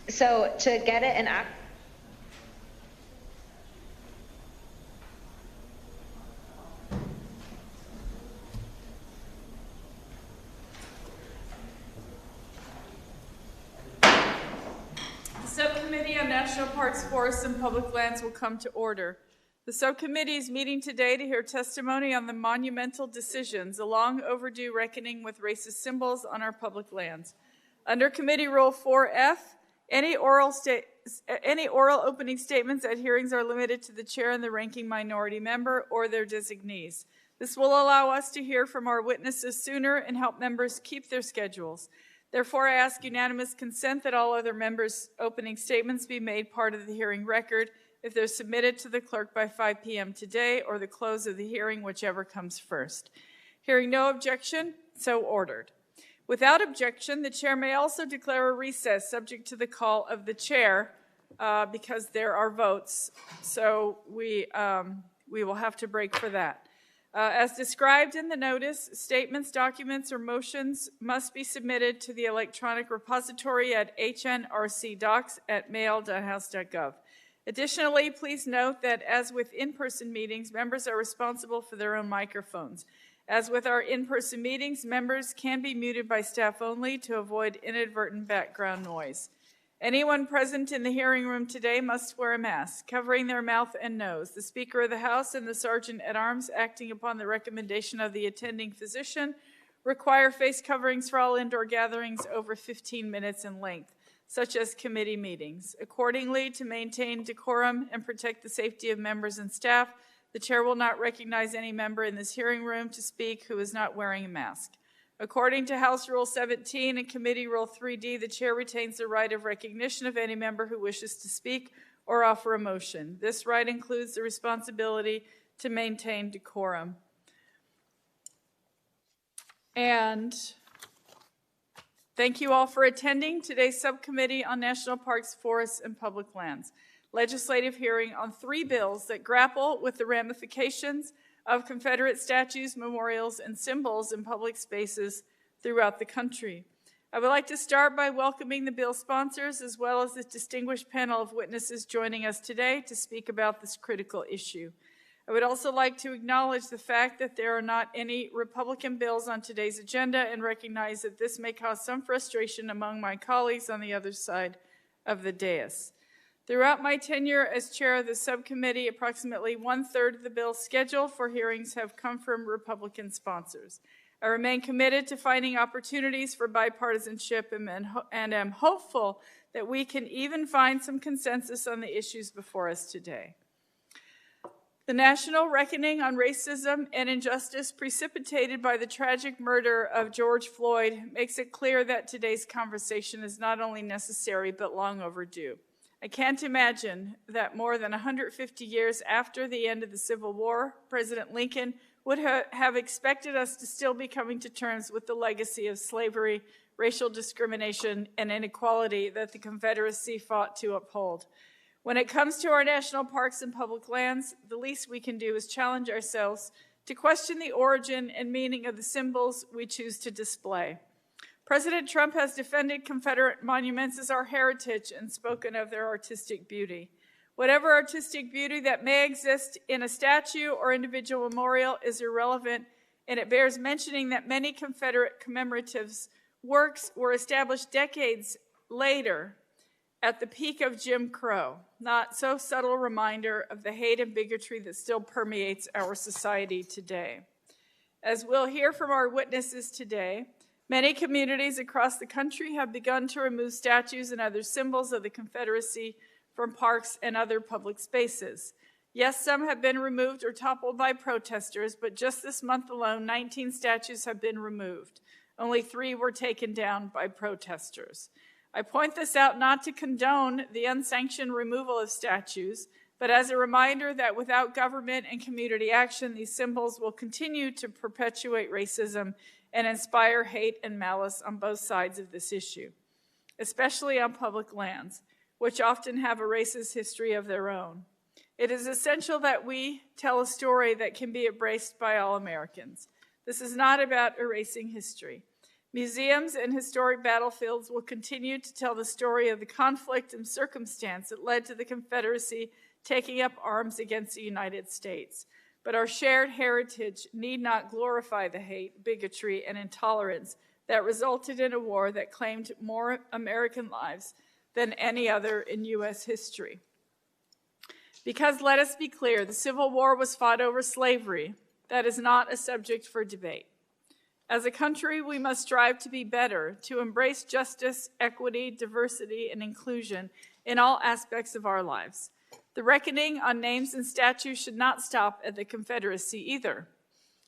So to get it and act. The Subcommittee on National Parks, Forests, and Public Lands will come to order. The subcommittee is meeting today to hear testimony on the monumental decisions, a long overdue reckoning with racist symbols on our public lands. Under Committee Rule 4F, any oral opening statements at hearings are limited to the chair and the ranking minority member or their designees. This will allow us to hear from our witnesses sooner and help members keep their schedules. Therefore, I ask unanimous consent that all other members' opening statements be made part of the hearing record if they're submitted to the clerk by 5 p.m. today or the close of the hearing, whichever comes first. Hearing no objection, so ordered. Without objection, the chair may also declare a recess subject to the call of the chair because there are votes, so we will have to break for that. As described in the notice, statements, documents, or motions must be submitted to the electronic repository at hnrcdocs@mail.house.gov. Additionally, please note that as with in-person meetings, members are responsible for their own microphones. As with our in-person meetings, members can be muted by staff only to avoid inadvertent background noise. Anyone present in the hearing room today must wear a mask, covering their mouth and nose. The Speaker of the House and the Sergeant-at-Arms, acting upon the recommendation of the attending physician, require face coverings for all indoor gatherings over 15 minutes in length, such as committee meetings. Accordingly, to maintain decorum and protect the safety of members and staff, the chair will not recognize any member in this hearing room to speak who is not wearing a mask. According to House Rule 17 and Committee Rule 3D, the chair retains the right of recognition of any member who wishes to speak or offer a motion. This right includes the responsibility to maintain decorum. And thank you all for attending today's Subcommittee on National Parks, Forests, and Public Lands legislative hearing on 3 bills that grapple with the ramifications of Confederate statues, memorials, and symbols in public spaces throughout the country. I would like to start by welcoming the bill sponsors as well as the distinguished panel of witnesses joining us today to speak about this critical issue. I would also like to acknowledge the fact that there are not any Republican bills on today's agenda and recognize that this may cause some frustration among my colleagues on the other side of the dais. Throughout my tenure as chair of the subcommittee, approximately 1/3 of the bills scheduled for hearings have come from Republican sponsors. I remain committed to finding opportunities for bipartisanship and am hopeful that we can even find some consensus on the issues before us today. The national reckoning on racism and injustice precipitated by the tragic murder of George Floyd makes it clear that today's conversation is not only necessary but long overdue. I can't imagine that more than 150 years after the end of the Civil War, President Lincoln would have expected us to still be coming to terms with the legacy of slavery, racial discrimination, and inequality that the Confederacy fought to uphold. When it comes to our national parks and public lands, the least we can do is challenge ourselves to question the origin and meaning of the symbols we choose to display. President Trump has defended Confederate monuments as our heritage and spoken of their artistic beauty. Whatever artistic beauty that may exist in a statue or individual memorial is irrelevant, and it bears mentioning that many Confederate commemorative works were established decades later at the peak of Jim Crow, not so subtle reminder of the hate and bigotry that still permeates our society today. As we'll hear from our witnesses today, many communities across the country have begun to remove statues and other symbols of the Confederacy from parks and other public spaces. Yes, some have been removed or toppled by protesters, but just this month alone, 19 statues have been removed. Only 3 were taken down by protesters. I point this out not to condone the unsanctioned removal of statues, but as a reminder that without government and community action, these symbols will continue to perpetuate racism and inspire hate and malice on both sides of this issue, especially on public lands, which often have a racist history of their own. It is essential that we tell a story that can be embraced by all Americans. This is not about erasing history. Museums and historic battlefields will continue to tell the story of the conflict and circumstance that led to the Confederacy taking up arms against the United States. But our shared heritage need not glorify the hate, bigotry, and intolerance that resulted in a war that claimed more American lives than any other in U.S. history. Because, let us be clear, the Civil War was fought over slavery. That is not a subject for debate. As a country, we must strive to be better, to embrace justice, equity, diversity, and inclusion in all aspects of our lives. The reckoning on names and statues should not stop at the Confederacy either.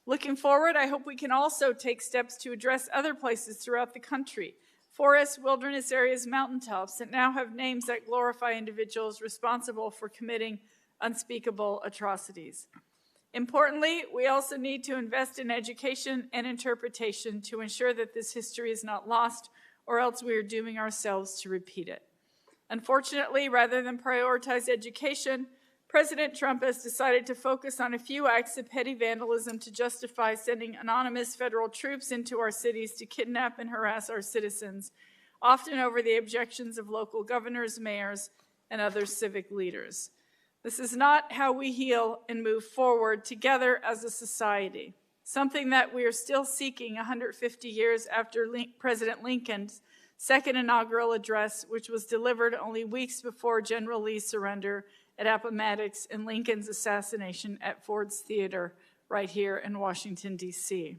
Looking forward, I hope we can also take steps to address other places throughout the country, forests, wilderness areas, mountaintops that now have names that glorify individuals responsible for committing unspeakable atrocities. Importantly, we also need to invest in education and interpretation to ensure that this history is not lost, or else we are dooming ourselves to repeat it. Unfortunately, rather than prioritize education, President Trump has decided to focus on a few acts of petty vandalism to justify sending anonymous federal troops into our cities to kidnap and harass our citizens, often over the objections of local governors, mayors, and other civic leaders. This is not how we heal and move forward together as a society, something that we are still seeking 150 years after President Lincoln's second inaugural address, which was delivered only weeks before General Lee's surrender at Appomattox and Lincoln's assassination at Ford's Theater right here in Washington, D.C.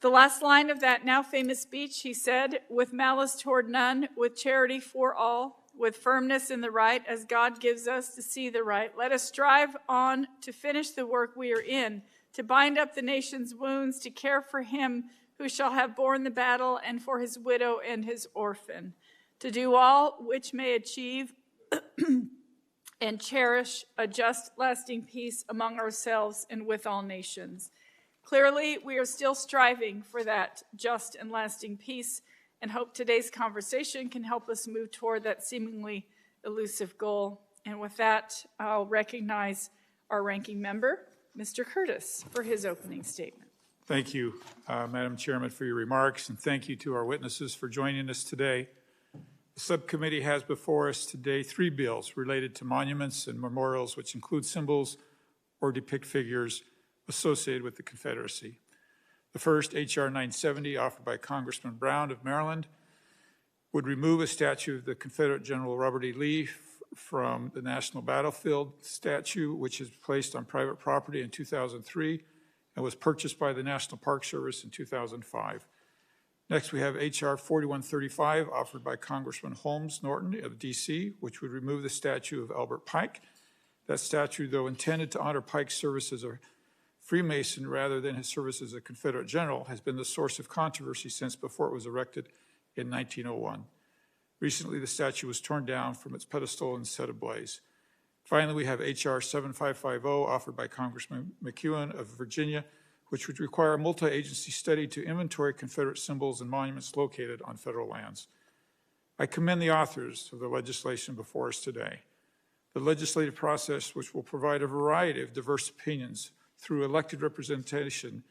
The last line of that now famous speech, he said, "With malice toward none, with charity for all, with firmness in the right as God gives us to see the right, let us strive on to finish the work we are in, to bind up the nation's wounds, to care for him who shall have borne the battle, and for his widow and his orphan, to do all which may achieve and cherish a just, lasting peace among ourselves and with all nations." Clearly, we are still striving for that just and lasting peace, and hope today's conversation can help us move toward that seemingly elusive goal. And with that, I'll recognize our ranking member, Mr. Curtis, for his opening statement. Thank you, Madam Chairman, for your remarks, and thank you to our witnesses for joining us today. The subcommittee has before us today 3 bills related to monuments and memorials, which include symbols or depict figures associated with the Confederacy. The first, H.R. 970, offered by Congressman Brown of Maryland, would remove a statue of the Confederate General Robert E. Lee from the National Battlefield statue, which is placed on private property in 2003 and was purchased by the National Park Service in 2005. Next, we have H.R. 4135, offered by Congressman Holmes Norton of D.C., which would remove the statue of Albert Pike. That statue, though intended to honor Pike's service as a Freemason rather than his service as a Confederate general, has been the source of controversy since before it was erected in 1901. Recently, the statue was torn down from its pedestal and set ablaze. Finally, we have H.R. 7550, offered by Congressman McEwen of Virginia, which would require a multi-agency study to inventory Confederate symbols and monuments located on federal lands. I commend the authors of the legislation before us today. The legislative process, which will provide a variety of diverse opinions through elected representation,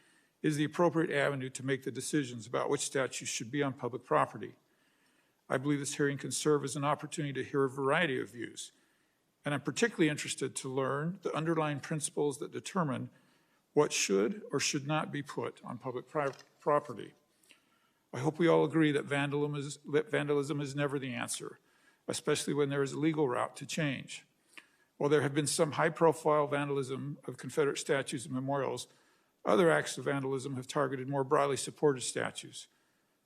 is the appropriate avenue to make the decisions about which statues should be on public property. I believe this hearing can serve as an opportunity to hear a variety of views, and I'm particularly interested to learn the underlying principles that determine what should or should not be put on public property. I hope we all agree that vandalism is never the answer, especially when there is a legal route to change. While there have been some high-profile vandalism of Confederate statues and memorials, other acts of vandalism have targeted more broadly supported statues.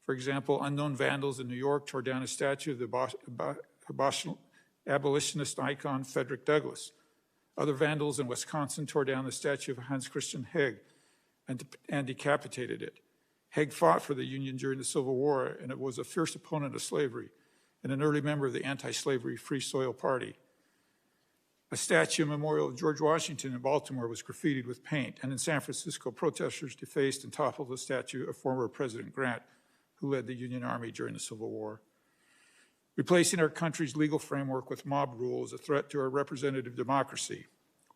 For example, unknown vandals in New York tore down a statue of the abolitionist icon Frederick Douglass. Other vandals in Wisconsin tore down the statue of Hans Christian Heg and decapitated it. Heg fought for the Union during the Civil War, and it was a fierce opponent of slavery and an early member of the anti-slavery Free Soil Party. A statue and memorial of George Washington in Baltimore was graffitied with paint, and in San Francisco, protesters defaced and toppled the statue of former President Grant, who led the Union Army during the Civil War. Replacing our country's legal framework with mob rule is a threat to our representative democracy.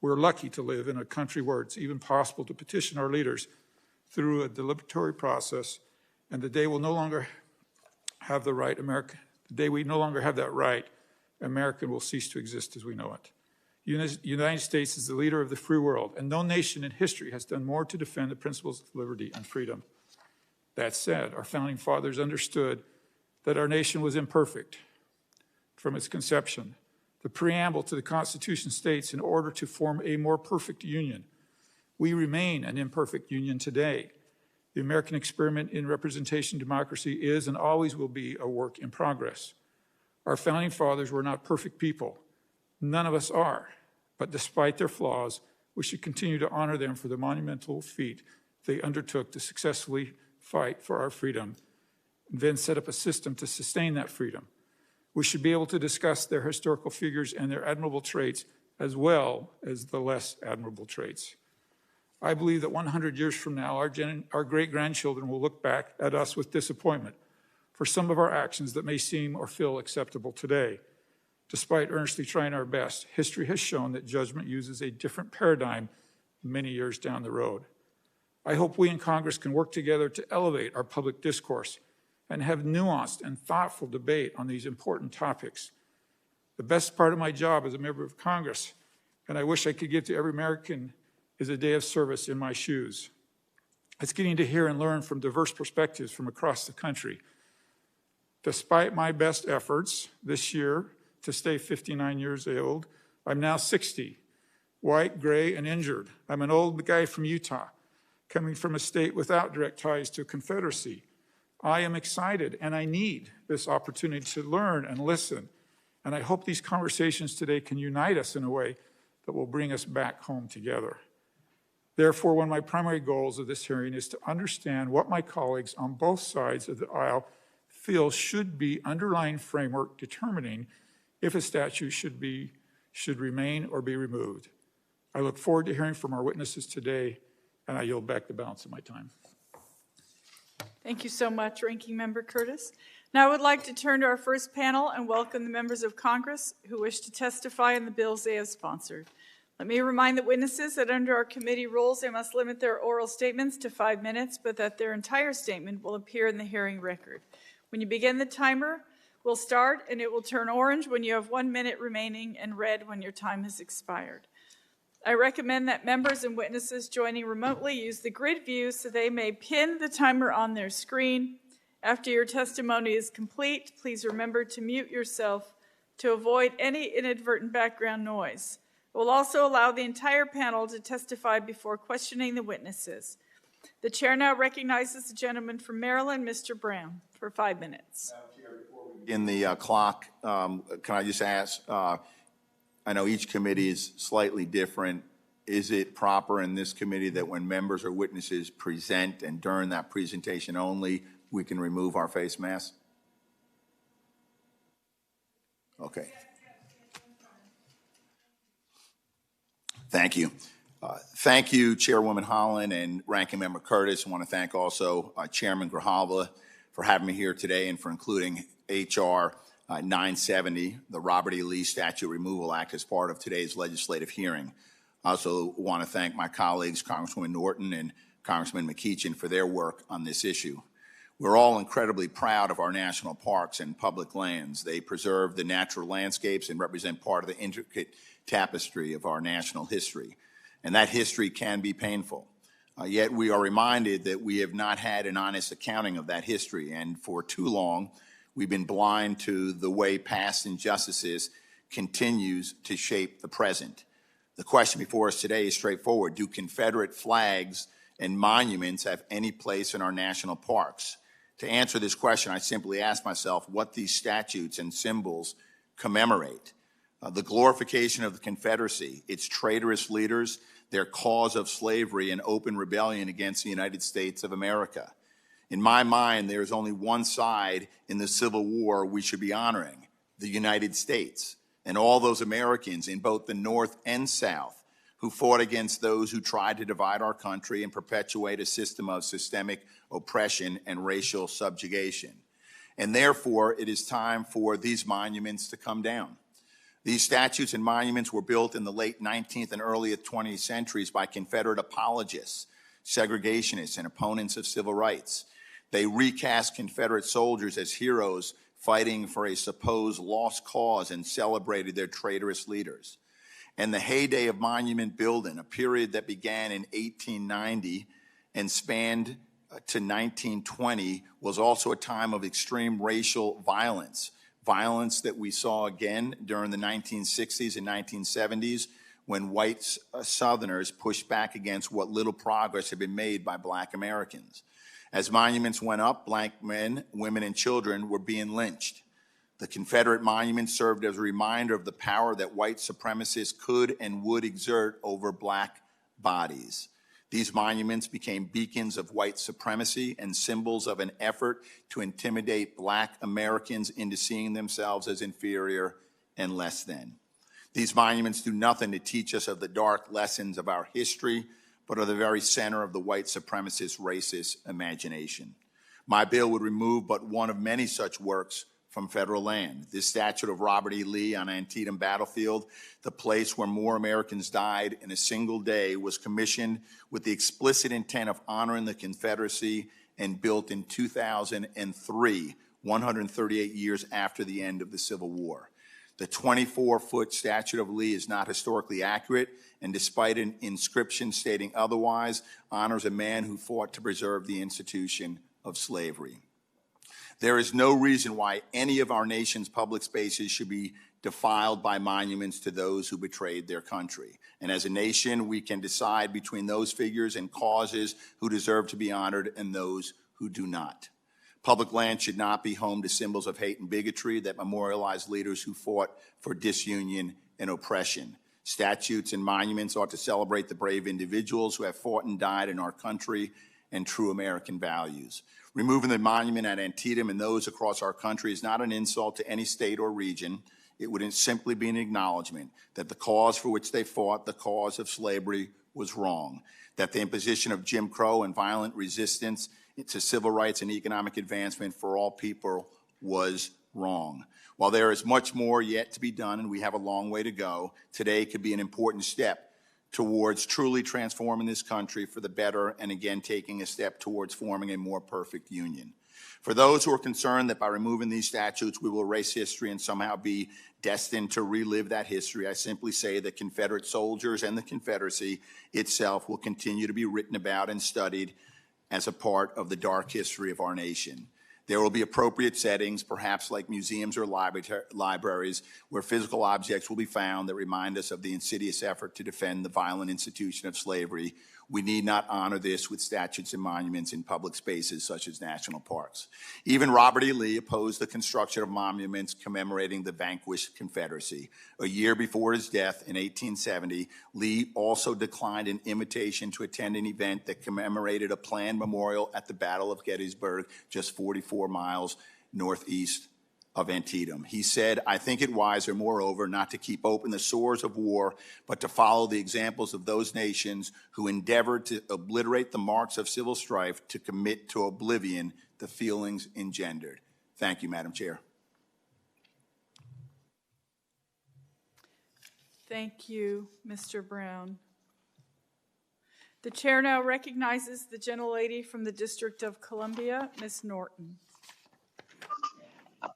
We're lucky to live in a country where it's even possible to petition our leaders through a deliberatory process And the day we'll no longer have the right, the day we no longer have that right, America will cease to exist as we know it. The United States is the leader of the free world, and no nation in history has done more to defend the principles of liberty and freedom. That said, our founding fathers understood that our nation was imperfect from its conception. The preamble to the Constitution states, in order to form a more perfect union. We remain an imperfect union today. The American experiment in representation democracy is and always will be a work in progress. Our founding fathers were not perfect people. None of us are. But despite their flaws, we should continue to honor them for the monumental feat they undertook to successfully fight for our freedom, and then set up a system to sustain that freedom. We should be able to discuss their historical figures and their admirable traits as well as the less admirable traits. I believe that 100 years from now, our great-grandchildren will look back at us with disappointment for some of our actions that may seem or feel acceptable today. Despite earnestly trying our best, history has shown that judgment uses a different paradigm many years down the road. I hope we in Congress can work together to elevate our public discourse and have nuanced and thoughtful debate on these important topics. The best part of my job as a member of Congress, and I wish I could give to every American, is a day of service in my shoes. It's getting to hear and learn from diverse perspectives from across the country. Despite my best efforts this year to stay 59 years old, I'm now 60, white, gray, and injured. I'm an old guy from Utah, coming from a state without direct ties to a confederacy. I am excited, and I need this opportunity to learn and listen. And I hope these conversations today can unite us in a way that will bring us back home together. Therefore, one of my primary goals of this hearing is to understand what my colleagues on both sides of the aisle feel should be underlying framework determining if a statute should remain or be removed. I look forward to hearing from our witnesses today, and I yield back the balance of my time. Thank you so much, Ranking Member Curtis. Now I would like to turn to our first panel and welcome the members of Congress who wish to testify in the bills they have sponsored. Let me remind the witnesses that under our committee rules, they must limit their oral statements to 5 minutes, but that their entire statement will appear in the hearing record. When you begin, the timer will start, and it will turn orange when you have 1 minute remaining and red when your time has expired. I recommend that members and witnesses joining remotely use the grid view so they may pin the timer on their screen. After your testimony is complete, please remember to mute yourself to avoid any inadvertent background noise. It will also allow the entire panel to testify before questioning the witnesses. The chair now recognizes the gentleman from Maryland, Mr. Brown, for 5 minutes. In the clock, can I just ask, I know each committee is slightly different. Is it proper in this committee that when members or witnesses present and during that presentation only, we can remove our face masks? Okay. Thank you. Thank you, Chairwoman Holland and Ranking Member Curtis. I want to thank also Chairman Grijalva for having me here today and for including H.R. 970, the Robert E. Lee Statute Removal Act, as part of today's legislative hearing. I also want to thank my colleagues, Congresswoman Norton and Congressman McEachin, for their work on this issue. We're all incredibly proud of our national parks and public lands. They preserve the natural landscapes and represent part of the intricate tapestry of our national history. And that history can be painful. Yet we are reminded that we have not had an honest accounting of that history, and for too long, we've been blind to the way past injustices continues to shape the present. The question before us today is straightforward. Do Confederate flags and monuments have any place in our national parks? To answer this question, I simply ask myself what these statutes and symbols commemorate. The glorification of the Confederacy, its traitorous leaders, their cause of slavery and open rebellion against the United States of America. In my mind, there is only one side in the Civil War we should be honoring, the United States, and all those Americans in both the North and South who fought against those who tried to divide our country and perpetuate a system of systemic oppression and racial subjugation. And therefore, it is time for these monuments to come down. These statutes and monuments were built in the late 19th and early 20th centuries by Confederate apologists, segregationists, and opponents of civil rights. They recast Confederate soldiers as heroes fighting for a supposed lost cause and celebrated their traitorous leaders. And the heyday of monument building, a period that began in 1890 and spanned to 1920, was also a time of extreme racial violence. Violence that we saw again during the 1960s and 1970s when white Southerners pushed back against what little progress had been made by Black Americans. As monuments went up, Black men, women, and children were being lynched. The Confederate monuments served as a reminder of the power that white supremacists could and would exert over Black bodies. These monuments became beacons of white supremacy and symbols of an effort to intimidate Black Americans into seeing themselves as inferior and less than. These monuments do nothing to teach us of the dark lessons of our history, but are the very center of the white supremacist racist imagination. My bill would remove but one of many such works from federal land. This statue of Robert E. Lee on Antietam Battlefield, the place where more Americans died in a single day, was commissioned with the explicit intent of honoring the Confederacy and built in 2003, 138 years after the end of the Civil War. The 24-foot statue of Lee is not historically accurate, and despite an inscription stating otherwise, honors a man who fought to preserve the institution of slavery. There is no reason why any of our nation's public spaces should be defiled by monuments to those who betrayed their country. And as a nation, we can decide between those figures and causes who deserve to be honored and those who do not. Public land should not be home to symbols of hate and bigotry that memorialize leaders who fought for disunion and oppression. Statutes and monuments ought to celebrate the brave individuals who have fought and died in our country and true American values. Removing the monument at Antietam and those across our country is not an insult to any state or region. It would simply be an acknowledgement that the cause for which they fought, the cause of slavery, was wrong, that the imposition of Jim Crow and violent resistance to civil rights and economic advancement for all people was wrong. While there is much more yet to be done and we have a long way to go, today could be an important step towards truly transforming this country for the better and again taking a step towards forming a more perfect union. For those who are concerned that by removing these statutes we will erase history and somehow be destined to relive that history, I simply say that Confederate soldiers and the Confederacy itself will continue to be written about and studied as a part of the dark history of our nation. There will be appropriate settings, perhaps like museums or libraries, where physical objects will be found that remind us of the insidious effort to defend the violent institution of slavery. We need not honor this with statutes and monuments in public spaces such as national parks. Even Robert E. Lee opposed the construction of monuments commemorating the vanquished Confederacy. A year before his death in 1870, Lee also declined an invitation to attend an event that commemorated a planned memorial at the Battle of Gettysburg, just 44 miles northeast of Antietam. He said, "I think it wiser, moreover, not to keep open the sores of war, but to follow the examples of those nations who endeavored to obliterate the marks of civil strife, to commit to oblivion the feelings engendered." Thank you, Madam Chair. Thank you, Mr. Brown. The chair now recognizes the gentlelady from the District of Columbia, Ms. Norton.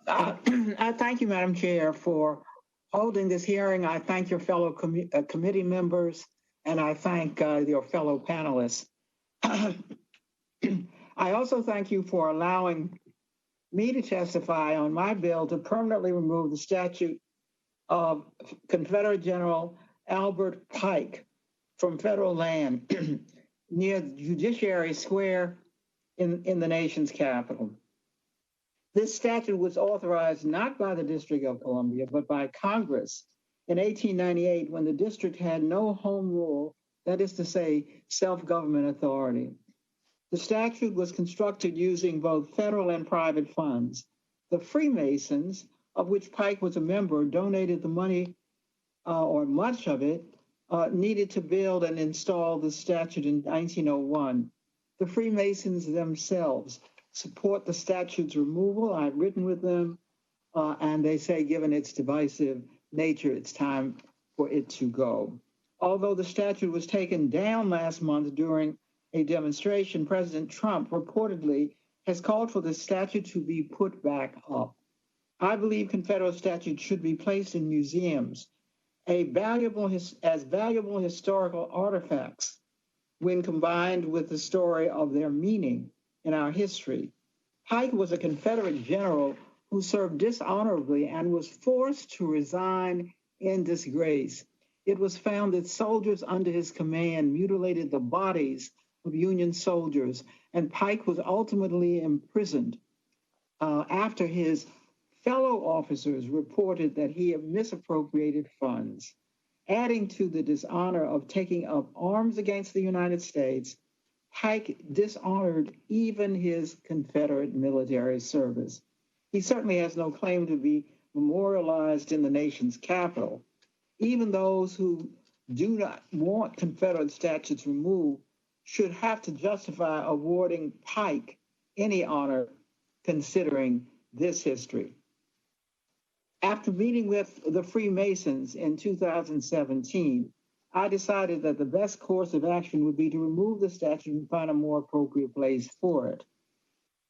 I thank you, Madam Chair, for holding this hearing. I thank your fellow committee members, and I thank your fellow panelists. I also thank you for allowing me to testify on my bill to permanently remove the statue of Confederate General Albert Pike from federal land near Judiciary Square in the nation's capital. This statute was authorized not by the District of Columbia, but by Congress in 1898 when the district had no home rule, that is to say, self-government authority. The statute was constructed using both federal and private funds. The Freemasons, of which Pike was a member, donated the money, or much of it, needed to build and install the statute in 1901. The Freemasons themselves support the statute's removal. I've written with them, and they say, given its divisive nature, it's time for it to go. Although the statute was taken down last month during a demonstration, President Trump reportedly has called for the statue to be put back up. I believe Confederate statues should be placed in museums as valuable historical artifacts when combined with the story of their meaning in our history. Pike was a Confederate general who served dishonorably and was forced to resign in disgrace. It was found that soldiers under his command mutilated the bodies of Union soldiers, and Pike was ultimately imprisoned after his fellow officers reported that he had misappropriated funds. Adding to the dishonor of taking up arms against the United States, Pike dishonored even his Confederate military service. He certainly has no claim to be memorialized in the nation's capital. Even those who do not want Confederate statues removed should have to justify awarding Pike any honor considering this history. After meeting with the Freemasons in 2017, I decided that the best course of action would be to remove the statue and find a more appropriate place for it.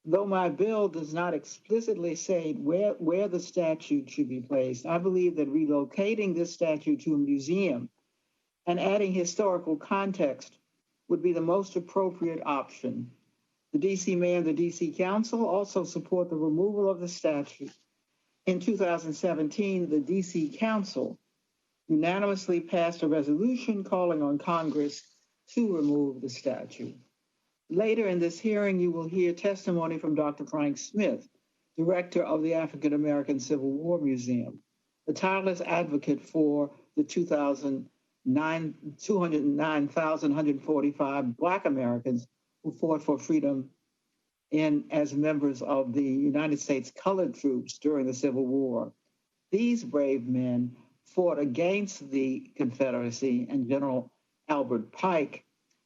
Though my bill does not explicitly say where the statue should be placed, I believe that relocating this statue to a museum and adding historical context would be the most appropriate option. The DC Mayor and the DC Council also support the removal of the statue. In 2017, the DC Council unanimously passed a resolution calling on Congress to remove the statue. Later in this hearing, you will hear testimony from Dr. Frank Smith, director of the African American Civil War Museum, a tireless advocate for the 209,145 Black Americans who fought for freedom as members of the United States colored troops during the Civil War. These brave men fought against the Confederacy and General Albert Pike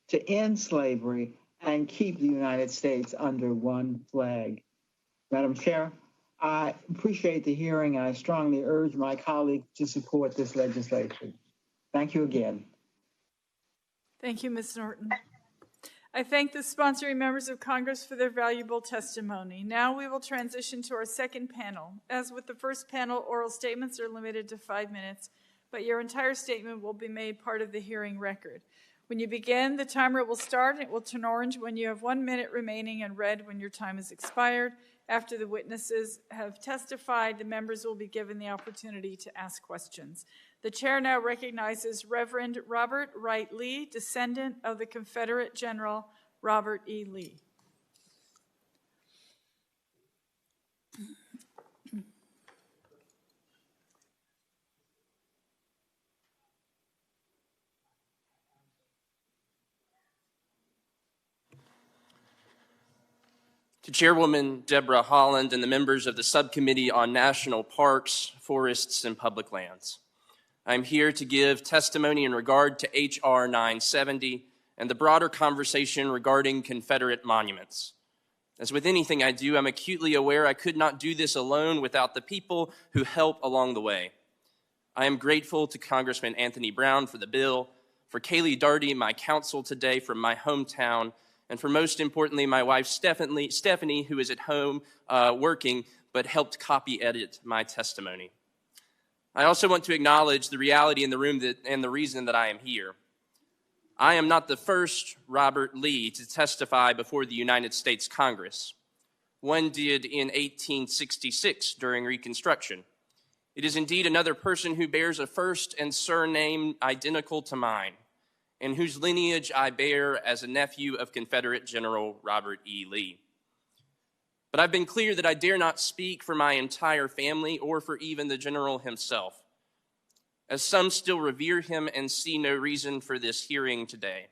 to end slavery and keep the United States under one flag. Madam Chair, I appreciate the hearing. I strongly urge my colleagues to support this legislation. Thank you again. Thank you, Ms. Norton. I thank the sponsoring members of Congress for their valuable testimony. Now we will transition to our second panel. As with the first panel, oral statements are limited to 5 minutes, but your entire statement will be made part of the hearing record. When you begin, the timer will start and it will turn orange when you have 1 minute remaining and red when your time has expired. After the witnesses have testified, the members will be given the opportunity to ask questions. The chair now recognizes Reverend Robert Wright Lee, descendant of the Confederate General Robert E. Lee. To Chairwoman Deborah Holland and the members of the Subcommittee on National Parks, Forests, and Public Lands. I'm here to give testimony in regard to H.R. 970 and the broader conversation regarding Confederate monuments. As with anything I do, I'm acutely aware I could not do this alone without the people who help along the way. I am grateful to Congressman Anthony Brown for the bill, for Kaylee Darty, my counsel today from my hometown, and for most importantly, my wife Stephanie, who is at home working, but helped copy edit my testimony. I also want to acknowledge the reality in the room and the reason that I am here. I am not the first Robert Lee to testify before the United States Congress. One did in 1866 during Reconstruction. It is indeed another person who bears a first and surname identical to mine, and whose lineage I bear as a nephew of Confederate General Robert E. Lee. But I've been clear that I dare not speak for my entire family or for even the general himself, as some still revere him and see no reason for this hearing today.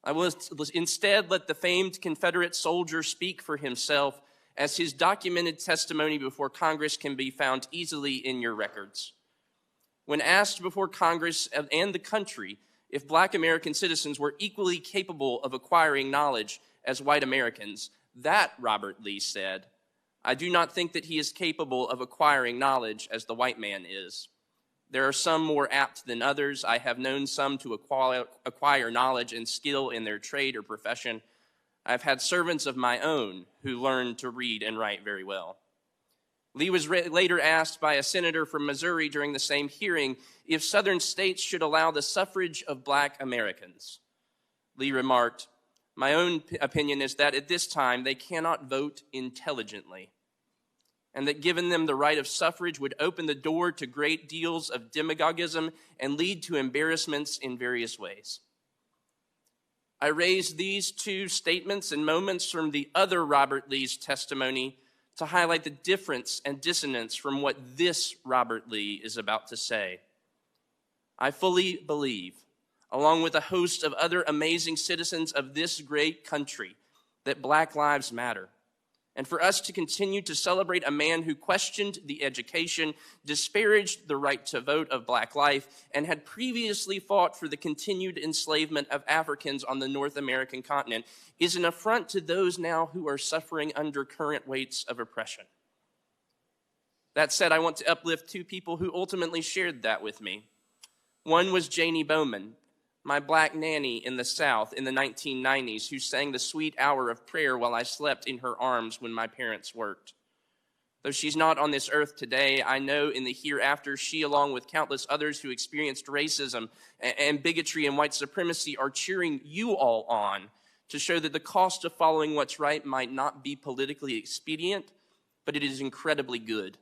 I will instead let the famed Confederate soldier speak for himself, as his documented testimony before Congress can be found easily in your records. When asked before Congress and the country if Black American citizens were equally capable of acquiring knowledge as white Americans, that, Robert Lee said, I do not think that he is capable of acquiring knowledge as the white man is. There are some more apt than others. I have known some to acquire knowledge and skill in their trade or profession, I've had servants of my own who learned to read and write very well. Lee was later asked by a senator from Missouri during the same hearing if Southern states should allow the suffrage of Black Americans. Lee remarked, "My own opinion is that at this time they cannot vote intelligently, and that giving them the right of suffrage would open the door to great deals of demagogism and lead to embarrassments in various ways." I raise these two statements and moments from the other Robert Lee's testimony to highlight the difference and dissonance from what this Robert Lee is about to say. I fully believe, along with a host of other amazing citizens of this great country, that Black lives matter. And for us to continue to celebrate a man who questioned the education, disparaged the right to vote of Black life, and had previously fought for the continued enslavement of Africans on the North American continent is an affront to those now who are suffering under current weights of oppression. That said, I want to uplift two people who ultimately shared that with me. One was Janie Bowman, my Black nanny in the South in the 1990s, who sang the sweet hour of prayer while I slept in her arms when my parents worked. Though she's not on this earth today, I know in the hereafter she, along with countless others who experienced racism and bigotry and white supremacy, are cheering you all on to show that the cost of following what's right might not be politically expedient, but it is incredibly good.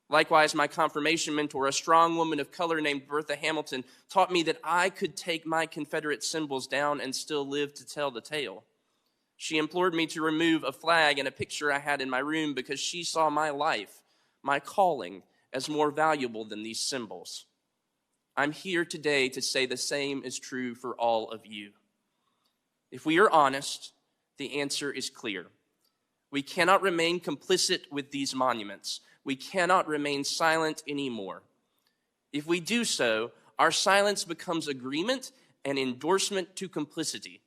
Likewise, my confirmation mentor, a strong woman of color named Bertha Hamilton, taught me that I could take my Confederate symbols down and still live to tell the tale. She implored me to remove a flag and a picture I had in my room because she saw my life, my calling, as more valuable than these symbols. I'm here today to say the same is true for all of you. If we are honest, the answer is clear. We cannot remain complicit with these monuments. We cannot remain silent anymore. If we do so, our silence becomes agreement and endorsement to complicity.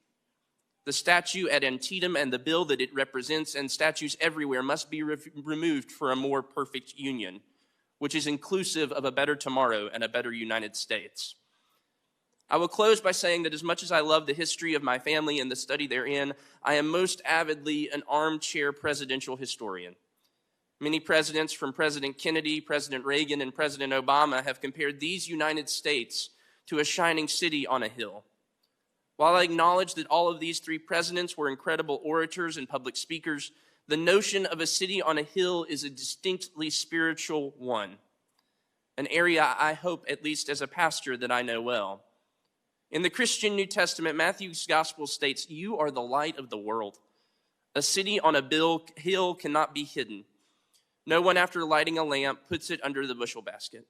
The statue at Antietam and the bill that it represents and statues everywhere must be removed for a more perfect union, which is inclusive of a better tomorrow and a better United States. I will close by saying that as much as I love the history of my family and the study therein, I am most avidly an armchair presidential historian. Many presidents, from President Kennedy, President Reagan, and President Obama, have compared these United States to a shining city on a hill. While I acknowledge that all of these three presidents were incredible orators and public speakers, the notion of a city on a hill is a distinctly spiritual one, an area I hope, at least as a pastor, that I know well. In the Christian New Testament, Matthew's gospel states, "You are the light of the world. A city on a hill cannot be hidden. No one, after lighting a lamp, puts it under the bushel basket."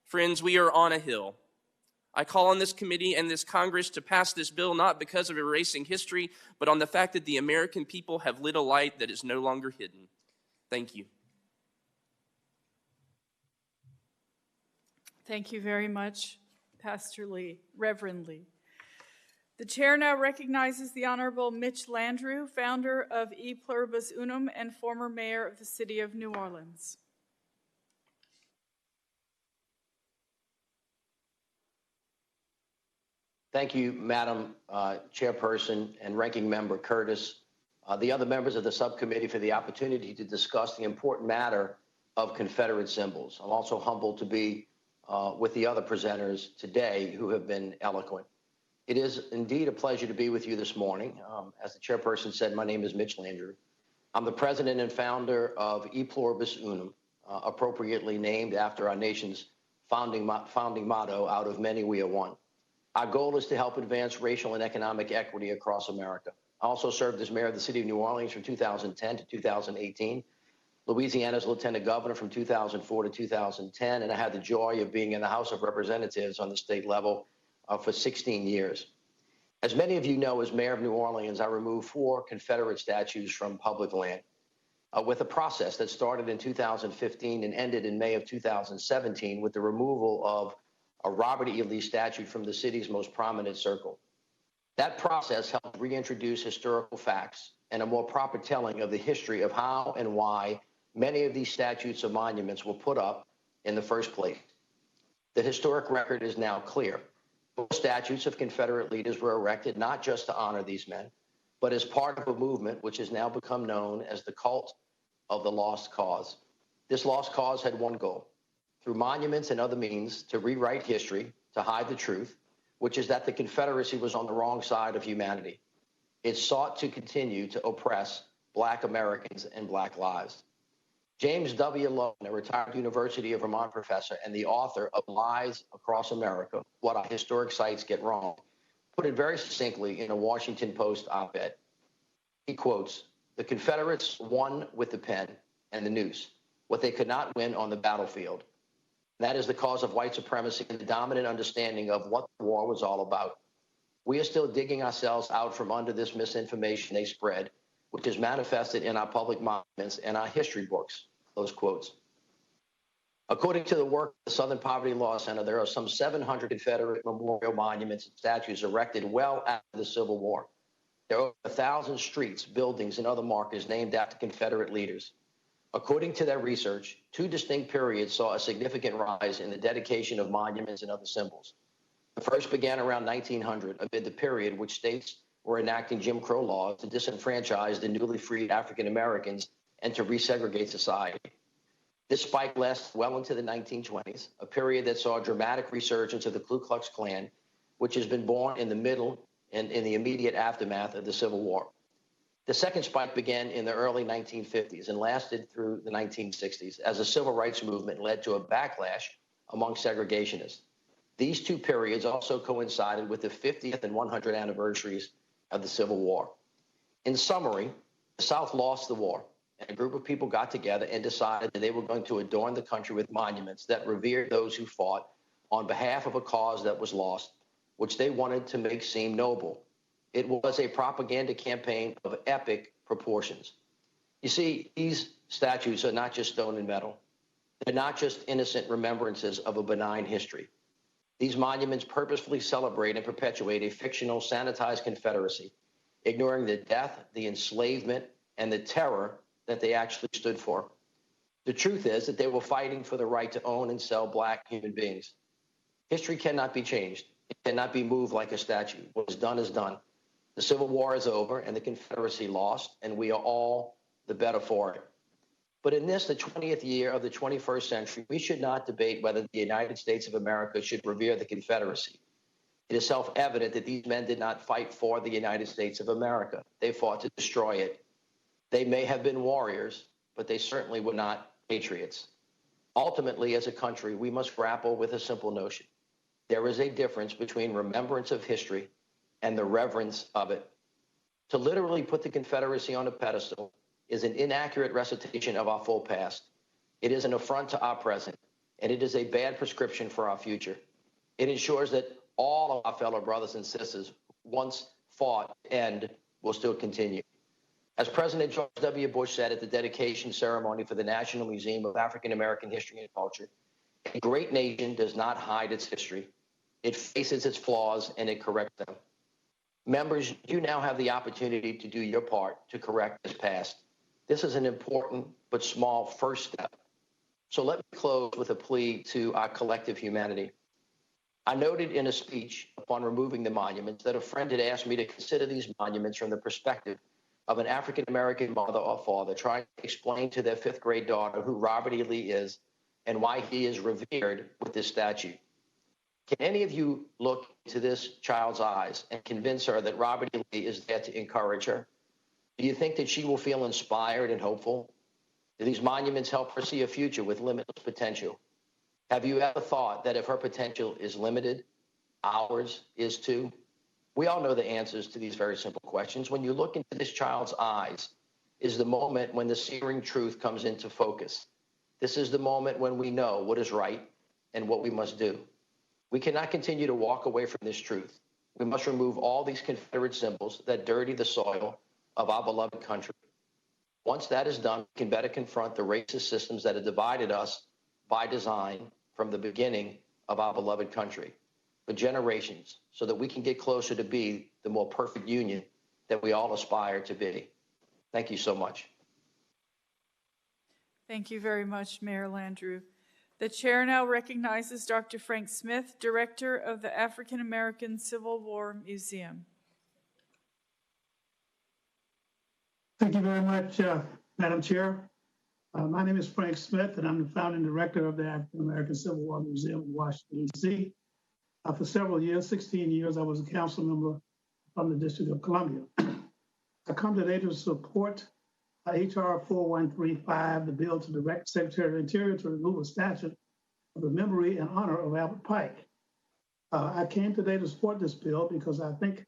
Friends, we are on a hill. I call on this committee and this Congress to pass this bill not because of erasing history, but on the fact that the American people have lit a light that is no longer hidden. Thank you. Thank you very much, Pastor Lee, Reverend Lee. The chair now recognizes the Honorable Mitch Landrieu, founder of E Pluribus Unum and former mayor of the city of New Orleans. Thank you, Madam Chairperson and Ranking Member Curtis, the other members of the subcommittee, for the opportunity to discuss the important matter of Confederate symbols. I'm also humbled to be with the other presenters today who have been eloquent. It is indeed a pleasure to be with you this morning. As the chairperson said, my name is Mitch Landrieu. I'm the president and founder of E Pluribus Unum, appropriately named after our nation's founding motto, "Out of many we are one." Our goal is to help advance racial and economic equity across America. I also served as mayor of the city of New Orleans from 2010 to 2018, Louisiana's lieutenant governor from 2004 to 2010, and I had the joy of being in the House of Representatives on the state level for 16 years. As many of you know, as mayor of New Orleans, I removed 4 Confederate statues from public land with a process that started in 2015 and ended in May of 2017 with the removal of a Robert E. Lee statue from the city's most prominent circle. That process helped reintroduce historical facts and a more proper telling of the history of how and why many of these statues or monuments were put up in the first place. The historic record is now clear. Statues of Confederate leaders were erected not just to honor these men, but as part of a movement which has now become known as the cult of the lost cause. This lost cause had one goal: through monuments and other means, to rewrite history, to hide the truth, which is that the Confederacy was on the wrong side of humanity. It sought to continue to oppress Black Americans and Black lives. James W. Lowen, a retired University of Vermont professor and the author of Lies Across America, What Our Historic Sites Get Wrong, put it very succinctly in a Washington Post op-ed. He quotes, "The Confederates won with the pen and the noose what they could not win on the battlefield. That is the cause of white supremacy and the dominant understanding of what the war was all about. We are still digging ourselves out from under this misinformation they spread, which is manifested in our public monuments and our history books," those quotes. According to the work of the Southern Poverty Law Center, there are some 700 Confederate memorial monuments and statues erected well after the Civil War. There are over 1,000 streets, buildings, and other markers named after Confederate leaders. According to their research, 2 distinct periods saw a significant rise in the dedication of monuments and other symbols. The first began around 1900, amid the period which states were enacting Jim Crow laws to disenfranchise the newly freed African Americans and to resegregate society. This spike lasted well into the 1920s, a period that saw a dramatic resurgence of the Ku Klux Klan, which has been born in the middle and in the immediate aftermath of the Civil War. The second spike began in the early 1950s and lasted through the 1960s as the civil rights movement led to a backlash among segregationists. These 2 periods also coincided with the 50th and 100th anniversaries of the Civil War. In summary, the South lost the war, and a group of people got together and decided that they were going to adorn the country with monuments that revered those who fought on behalf of a cause that was lost, which they wanted to make seem noble. It was a propaganda campaign of epic proportions. You see, these statues are not just stone and metal. They're not just innocent remembrances of a benign history. These monuments purposefully celebrate and perpetuate a fictional, sanitized Confederacy, ignoring the death, the enslavement, and the terror that they actually stood for. The truth is that they were fighting for the right to own and sell Black human beings. History cannot be changed. It cannot be moved like a statue. What is done is done. The Civil War is over and the Confederacy lost, and we are all the better for it. But in this, the 20th year of the 21st century, we should not debate whether the United States of America should revere the Confederacy. It is self-evident that these men did not fight for the United States of America. They fought to destroy it. They may have been warriors, but they certainly were not patriots. Ultimately, as a country, we must grapple with a simple notion. There is a difference between remembrance of history and the reverence of it. To literally put the Confederacy on a pedestal is an inaccurate recitation of our full past. It is an affront to our present, and it is a bad prescription for our future. It ensures that all of our fellow brothers and sisters once fought and will still continue. As President George W. Bush said at the dedication ceremony for the National Museum of African American History and Culture, a great nation does not hide its history. It faces its flaws and it corrects them. Members, you now have the opportunity to do your part to correct this past. This is an important but small first step. So let me close with a plea to our collective humanity. I noted in a speech upon removing the monuments that a friend had asked me to consider these monuments from the perspective of an African-American mother or father trying to explain to their 5th grade daughter who Robert E. Lee is and why he is revered with this statue. Can any of you look into this child's eyes and convince her that Robert E. Lee is there to encourage her? Do you think that she will feel inspired and hopeful? Do these monuments help her see a future with limitless potential? Have you ever thought that if her potential is limited, ours is too? We all know the answers to these very simple questions. When you look into this child's eyes is the moment when the searing truth comes into focus. This is the moment when we know what is right and what we must do. We cannot continue to walk away from this truth. We must remove all these Confederate symbols that dirty the soil of our beloved country. Once that is done, we can better confront the racist systems that have divided us by design from the beginning of our beloved country for generations, so that we can get closer to be the more perfect union that we all aspire to be. Thank you so much. Thank you very much, Mayor Landrieu. The chair now recognizes Dr. Frank Smith, Director of the African American Civil War Museum. Thank you very much, Madam Chair. My name is Frank Smith, and I'm the founding director of the African American Civil War Museum in Washington, D.C. For several years, 16 years, I was a council member from the District of Columbia. I come today to support H.R. 4135, the bill to direct Secretary of the Interior to remove a statue of the memory and honor of Albert Pike. I came today to support this bill because I think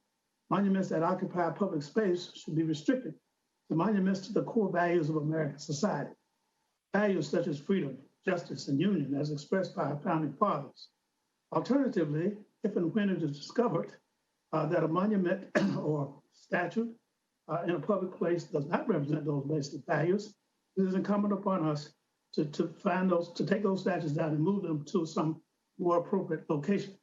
monuments that occupy public space should be restricted to monuments to the core values of American society. Values such as freedom, justice, and union as expressed by our founding fathers. Alternatively, if and when it is discovered that a monument or statue in a public place does not represent those basic values, it is incumbent upon us to take those statues down and move them to some more appropriate location.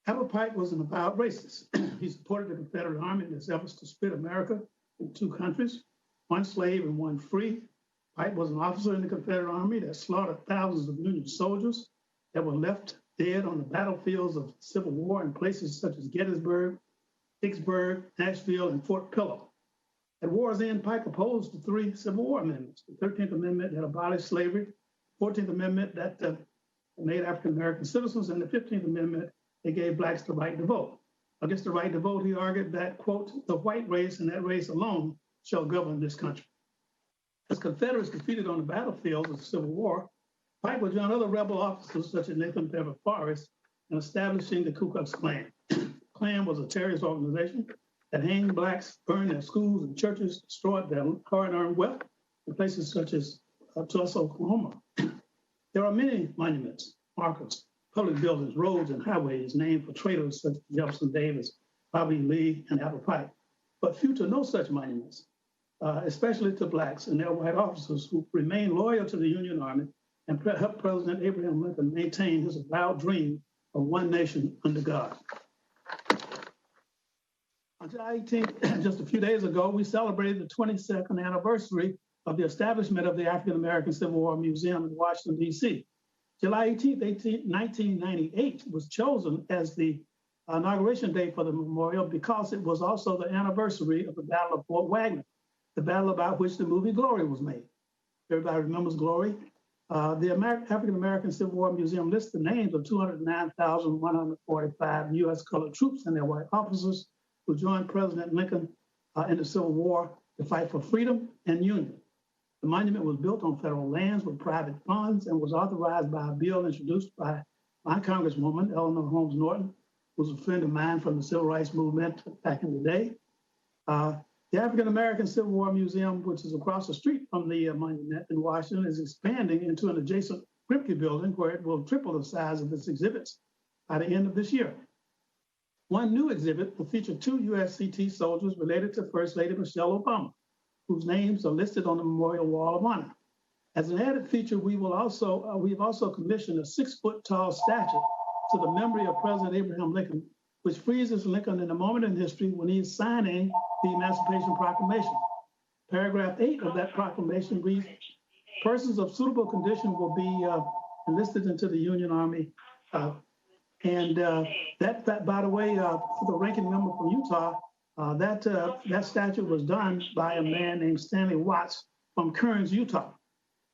Albert Pike was an avowed racist. He supported the Confederate Army in its efforts to split America into two countries, one slave and one free. Pike was an officer in the Confederate Army that slaughtered thousands of Union soldiers that were left dead on the battlefields of the Civil War in places such as Gettysburg, Vicksburg, Nashville, and Fort Pillow. At war's end, Pike opposed the three Civil War amendments: the 13th Amendment that abolished slavery, the 14th Amendment that made African American citizens, and the 15th Amendment that gave blacks the right to vote. Against the right to vote, he argued that, quote, the white race and that race alone shall govern this country. As Confederates defeated on the battlefield of the Civil War, Pike would join other rebel officers such as Nathan Bedford Forrest in establishing the Ku Klux Klan. The Klan was a terrorist organization that hanged blacks, burned their schools and churches, destroyed their hard-earned wealth in places such as Tulsa, Oklahoma. There are many monuments, markers, public buildings, roads, and highways named for traitors such as Jefferson Davis, Bobby Lee, and Albert Pike, but few to no such monuments, especially to blacks and their white officers who remain loyal to the Union Army and helped President Abraham Lincoln maintain his avowed dream of one nation under God. On July 18th, just a few days ago, we celebrated the 22nd anniversary of the establishment of the African American Civil War Museum in Washington, D.C. July 18th, 1998 was chosen as the inauguration date for the memorial because it was also the anniversary of the Battle of Fort Wagner, the battle about which the movie Glory was made. Everybody remembers Glory. The African American Civil War Museum lists the names of 209,145 U.S. colored troops and their white officers who joined President Lincoln in the Civil War to fight for freedom and union. The monument was built on federal lands with private funds and was authorized by a bill introduced by my Congresswoman, Eleanor Holmes Norton, who's a friend of mine from the Civil Rights Movement back in the day. The African American Civil War Museum, which is across the street from the monument in Washington, is expanding into an adjacent Grimke building where it will triple the size of its exhibits by the end of this year. One new exhibit will feature two USCT soldiers related to First Lady Michelle Obama, whose names are listed on the Memorial Wall of Honor. As an added feature, we've also commissioned a 6-foot-tall statue to the memory of President Abraham Lincoln, which freezes Lincoln in a moment in history when he's signing the Emancipation Proclamation. Paragraph 8 of that proclamation reads, persons of suitable condition will be enlisted into the Union Army. That, by the way, for the ranking member from Utah, that statue was done by a man named Stanley Watts from Kearns, Utah.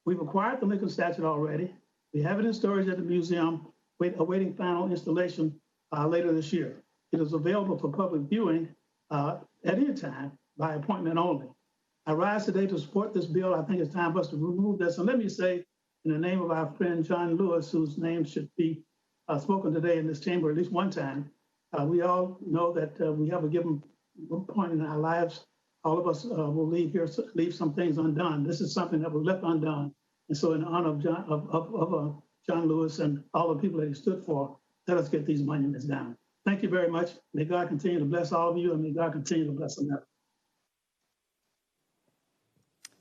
We've acquired the Lincoln statue already. We have it in storage at the museum, awaiting final installation later this year. It is available for public viewing at any time by appointment only. I rise today to support this bill. I think it's time for us to remove this. And let me say, in the name of our friend John Lewis, whose name should be spoken today in this chamber at least one time, we all know that we have a given point in our lives. All of us will leave some things undone. This is something that was left undone. And so in honor of John Lewis and all the people that he stood for, let us get these monuments down. Thank you very much. May God continue to bless all of you, and may God continue to bless America.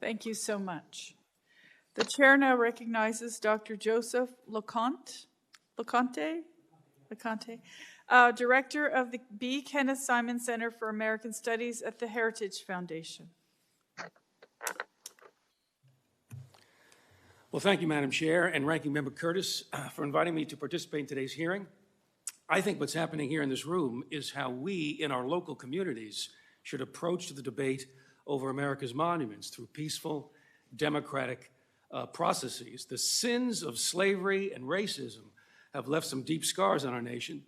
Thank you so much. The chair now recognizes Dr. Joseph LeConte, Director of the B. Kenneth Simon Center for American Studies at the Heritage Foundation. Well, thank you, Madam Chair and Ranking Member Curtis, for inviting me to participate in today's hearing. I think what's happening here in this room is how we in our local communities should approach the debate over America's monuments through peaceful, democratic processes. The sins of slavery and racism have left some deep scars on our nation,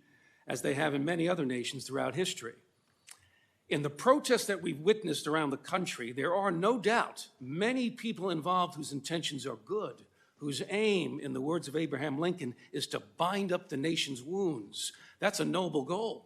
as they have in many other nations throughout history. In the protests that we've witnessed around the country, there are no doubt many people involved whose intentions are good, whose aim, in the words of Abraham Lincoln, is to bind up the nation's wounds. That's a noble goal.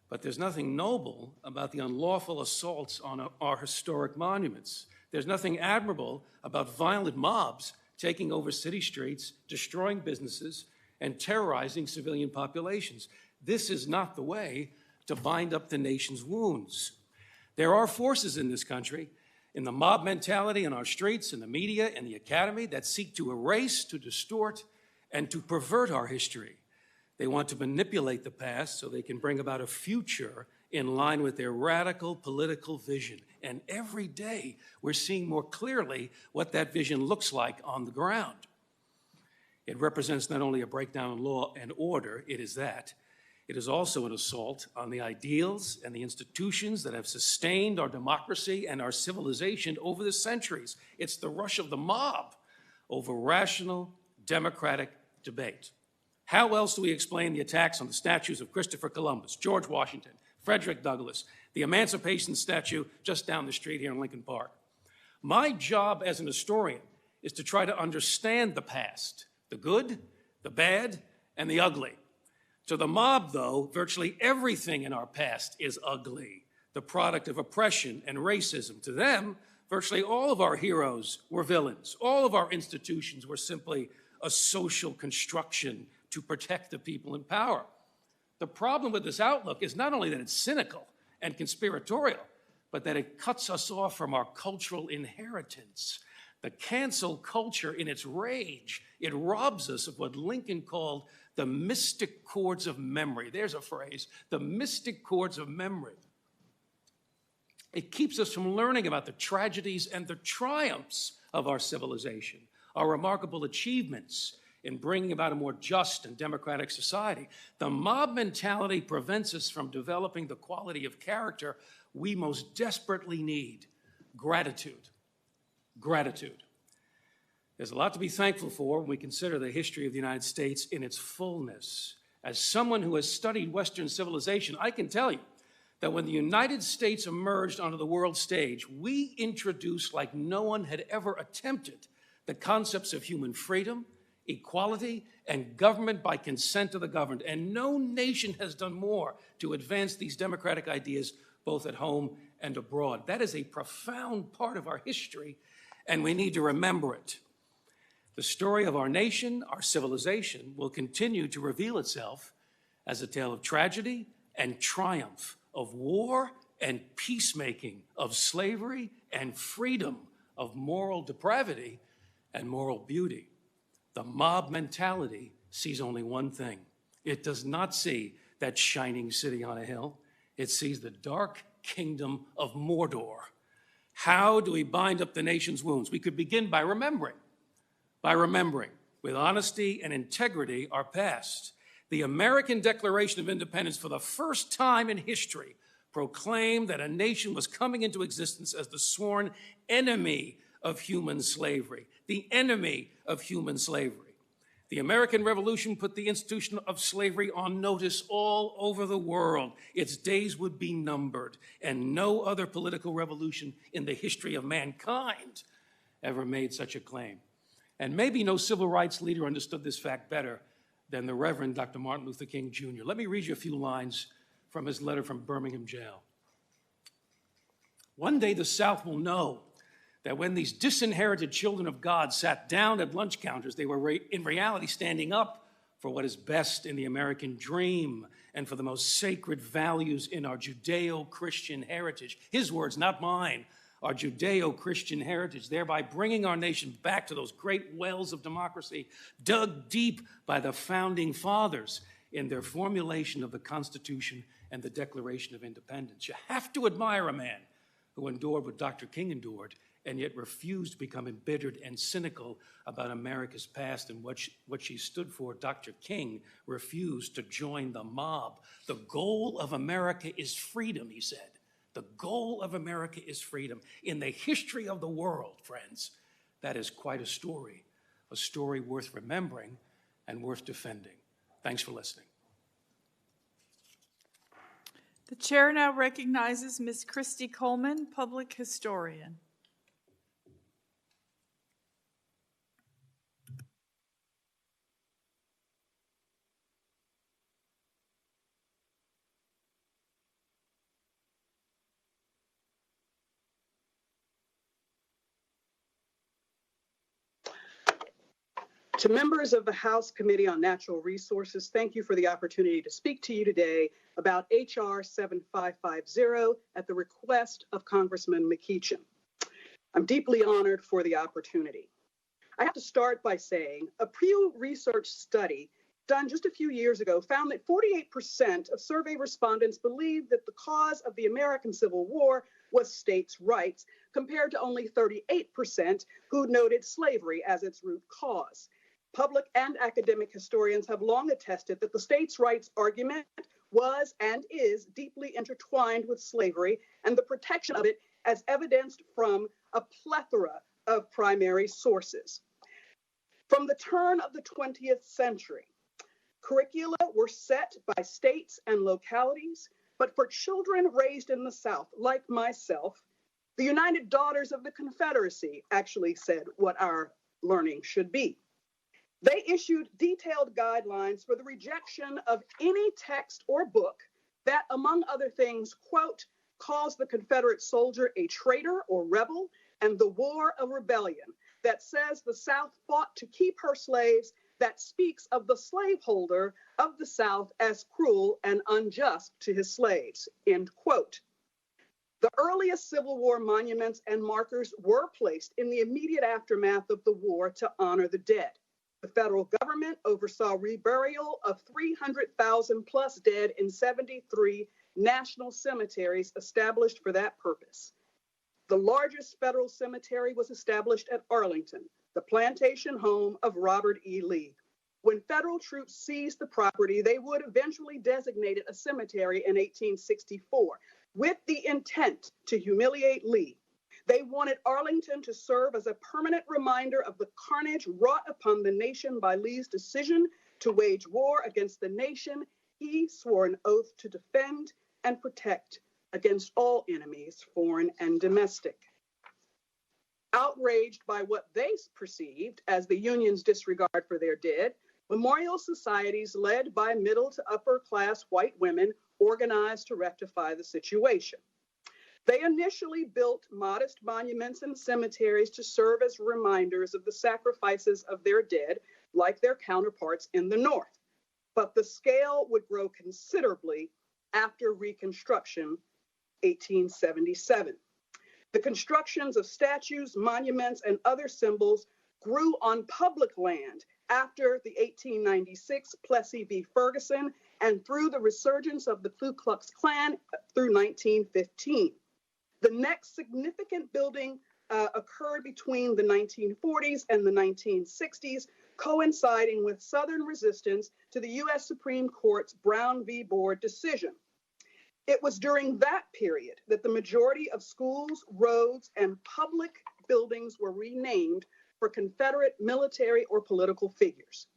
But there's nothing noble about the unlawful assaults on our historic monuments. There's nothing admirable about violent mobs taking over city streets, destroying businesses, and terrorizing civilian populations. This is not the way to bind up the nation's wounds. There are forces in this country, in the mob mentality in our streets, in the media, in the academy, that seek to erase, to distort, and to pervert our history. They want to manipulate the past so they can bring about a future in line with their radical political vision. And every day, we're seeing more clearly what that vision looks like on the ground. It represents not only a breakdown in law and order, it is that. It is also an assault on the ideals and the institutions that have sustained our democracy and our civilization over the centuries. It's the rush of the mob over rational, democratic debate. How else do we explain the attacks on the statues of Christopher Columbus, George Washington, Frederick Douglass, the Emancipation statue just down the street here in Lincoln Park? My job as an historian is to try to understand the past, the good, the bad, and the ugly. To the mob, though, virtually everything in our past is ugly, the product of oppression and racism. To them, virtually all of our heroes were villains. All of our institutions were simply a social construction to protect the people in power. The problem with this outlook is not only that it's cynical and conspiratorial, but that it cuts us off from our cultural inheritance. The cancel culture, in its rage, it robs us of what Lincoln called the mystic chords of memory. There's a phrase, the mystic chords of memory. It keeps us from learning about the tragedies and the triumphs of our civilization, our remarkable achievements in bringing about a more just and democratic society. The mob mentality prevents us from developing the quality of character we most desperately need: gratitude. Gratitude. There's a lot to be thankful for when we consider the history of the United States in its fullness. As someone who has studied Western civilization, I can tell you that when the United States emerged onto the world stage, we introduced, like no one had ever attempted, the concepts of human freedom, equality, and government by consent of the governed. And no nation has done more to advance these democratic ideas both at home and abroad. That is a profound part of our history, and we need to remember it. The story of our nation, our civilization, will continue to reveal itself as a tale of tragedy and triumph, of war and peacemaking, of slavery and freedom, of moral depravity and moral beauty. The mob mentality sees only one thing. It does not see that shining city on a hill. It sees the dark kingdom of Mordor. How do we bind up the nation's wounds? We could begin by remembering with honesty and integrity our past. The American Declaration of Independence, for the first time in history, proclaimed that a nation was coming into existence as the sworn enemy of human slavery, the enemy of human slavery. The American Revolution put the institution of slavery on notice all over the world. Its days would be numbered, and no other political revolution in the history of mankind ever made such a claim. And maybe no civil rights leader understood this fact better than the Reverend Dr. Martin Luther King Jr. Let me read you a few lines from his letter from Birmingham jail. One day the South will know that when these disinherited children of God sat down at lunch counters, they were in reality standing up for what is best in the American dream and for the most sacred values in our Judeo-Christian heritage. His words, not mine. Our Judeo-Christian heritage, thereby bringing our nation back to those great wells of democracy dug deep by the founding fathers in their formulation of the Constitution and the Declaration of Independence. You have to admire a man who endured what Dr. King endured and yet refused to become embittered and cynical about America's past and what she stood for. Dr. King refused to join the mob. The goal of America is freedom, he said, The goal of America is freedom. In the history of the world, friends, that is quite a story worth remembering and worth defending. Thanks for listening. The chair now recognizes Ms. Christy Coleman, public historian. To members of the House Committee on Natural Resources, thank you for the opportunity to speak to you today about H.R. 7550 at the request of Congressman McEachin. I'm deeply honored for the opportunity. I have to start by saying a Pew Research study done just a few years ago found that 48% of survey respondents believed that the cause of the American Civil War was states' rights, compared to only 38% who noted slavery as its root cause. Public and academic historians have long attested that the states' rights argument was and is deeply intertwined with slavery and the protection of it as evidenced from a plethora of primary sources. From the turn of the 20th century, curricula were set by states and localities, but for children raised in the South, like myself, the United Daughters of the Confederacy actually said what our learning should be. They issued detailed guidelines for the rejection of any text or book that, among other things, quote, calls the Confederate soldier a traitor or rebel, and the war of rebellion, that says the South fought to keep her slaves, that speaks of the slaveholder of the South as cruel and unjust to his slaves, end quote. The earliest Civil War monuments and markers were placed in the immediate aftermath of the war to honor the dead. The federal government oversaw reburial of 300,000 plus dead in 73 national cemeteries established for that purpose. The largest federal cemetery was established at Arlington, the plantation home of Robert E. Lee. When federal troops seized the property, they would eventually designate it a cemetery in 1864 with the intent to humiliate Lee. They wanted Arlington to serve as a permanent reminder of the carnage wrought upon the nation by Lee's decision to wage war against the nation he swore an oath to defend and protect against all enemies, foreign and domestic. Outraged by what they perceived as the Union's disregard for their dead, memorial societies led by middle to upper class white women organized to rectify the situation. They initially built modest monuments and cemeteries to serve as reminders of the sacrifices of their dead, like their counterparts in the North. But the scale would grow considerably after Reconstruction, 1877. The constructions of statues, monuments, and other symbols grew on public land after the 1896 Plessy v. Ferguson and through the resurgence of the Ku Klux Klan through 1915. The next significant building occurred between the 1940s and the 1960s, coinciding with Southern resistance to the U.S. Supreme Court's Brown v. Board decision. It was during that period that the majority of schools, roads, and public buildings were renamed for Confederate military or political figures.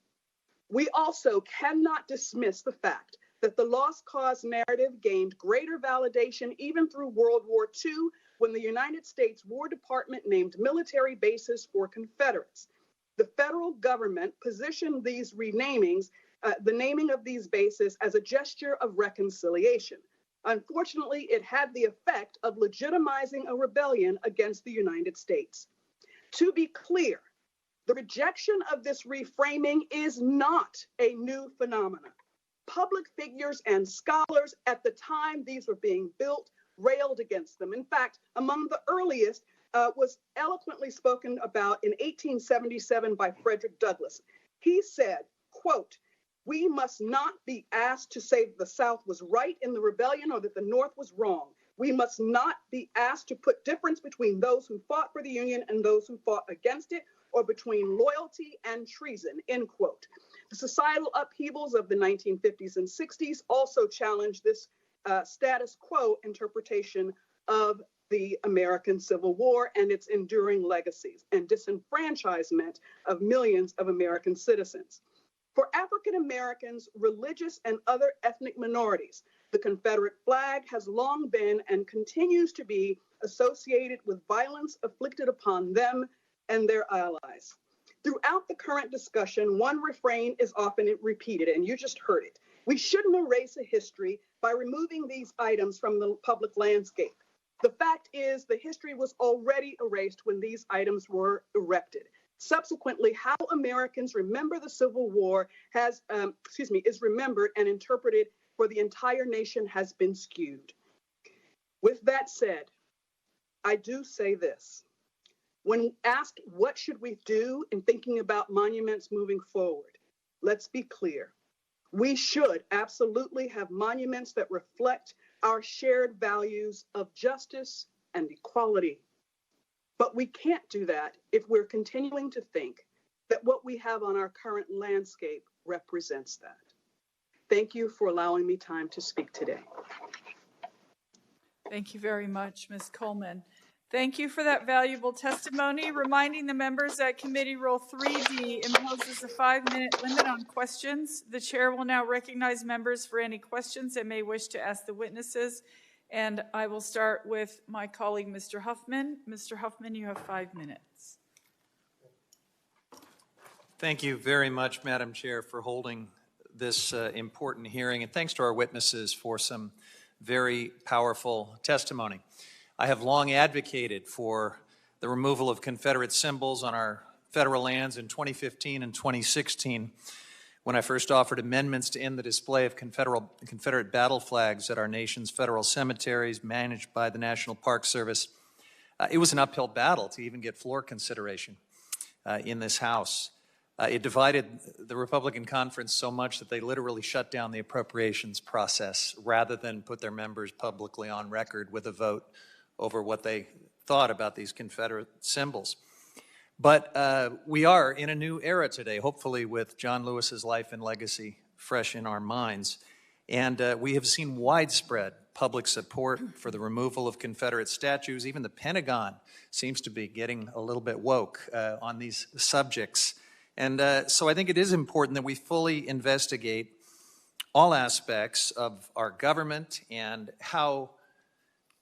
We also cannot dismiss the fact that the lost cause narrative gained greater validation even through World War II, when the United States War Department named military bases for Confederates. The federal government positioned these renamings, the naming of these bases, as a gesture of reconciliation. Unfortunately, it had the effect of legitimizing a rebellion against the United States. To be clear, the rejection of this reframing is not a new phenomenon. Public figures and scholars at the time these were being built railed against them. In fact, among the earliest was eloquently spoken about in 1877 by Frederick Douglass. He said, quote, "We must not be asked to say that the South was right in the rebellion or that the North was wrong. We must not be asked to put difference between those who fought for the Union and those who fought against it, or between loyalty and treason," end quote. The societal upheavals of the 1950s and 60s also challenged this status quo interpretation of the American Civil War and its enduring legacies and disenfranchisement of millions of American citizens. For African Americans, religious and other ethnic minorities, the Confederate flag has long been and continues to be associated with violence inflicted upon them and their allies. Throughout the current discussion, one refrain is often repeated, and you just heard it. We shouldn't erase a history by removing these items from the public landscape. The fact is, the history was already erased when these items were erected. Subsequently, how Americans remember the Civil War is remembered and interpreted for the entire nation has been skewed. With that said, I do say this. When asked what should we do in thinking about monuments moving forward, let's be clear. We should absolutely have monuments that reflect our shared values of justice and equality. But we can't do that if we're continuing to think that what we have on our current landscape represents that. Thank you for allowing me time to speak today. Thank you very much, Ms. Coleman. Thank you for that valuable testimony. Reminding the members that Committee Rule 3D imposes a 5-minute limit on questions. The chair will now recognize members for any questions they may wish to ask the witnesses. And I will start with my colleague, Mr. Huffman. Mr. Huffman, you have 5 minutes. Thank you very much, Madam Chair, for holding this important hearing. And thanks to our witnesses for some very powerful testimony. I have long advocated for the removal of Confederate symbols on our federal lands in 2015 and 2016 when I first offered amendments to end the display of Confederate battle flags at our nation's federal cemeteries managed by the National Park Service. It was an uphill battle to even get floor consideration in this House. It divided the Republican conference so much that they literally shut down the appropriations process rather than put their members publicly on record with a vote over what they thought about these Confederate symbols. But we are in a new era today, hopefully with John Lewis's life and legacy fresh in our minds. And we have seen widespread public support for the removal of Confederate statues. Even the Pentagon seems to be getting a little bit woke on these subjects. And so I think it is important that we fully investigate all aspects of our government and how,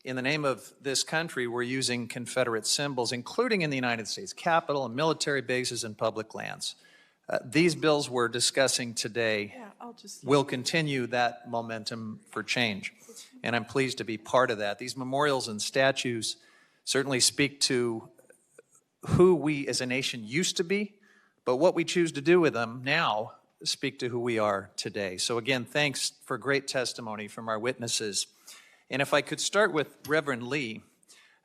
in the name of this country, we're using Confederate symbols, including in the United States Capitol and military bases and public lands. These bills we're discussing today will continue that momentum for change, and I'm pleased to be part of that. These memorials and statues certainly speak to who we as a nation used to be, but what we choose to do with them now speak to who we are today. So again, thanks for great testimony from our witnesses. And if I could start with Reverend Lee.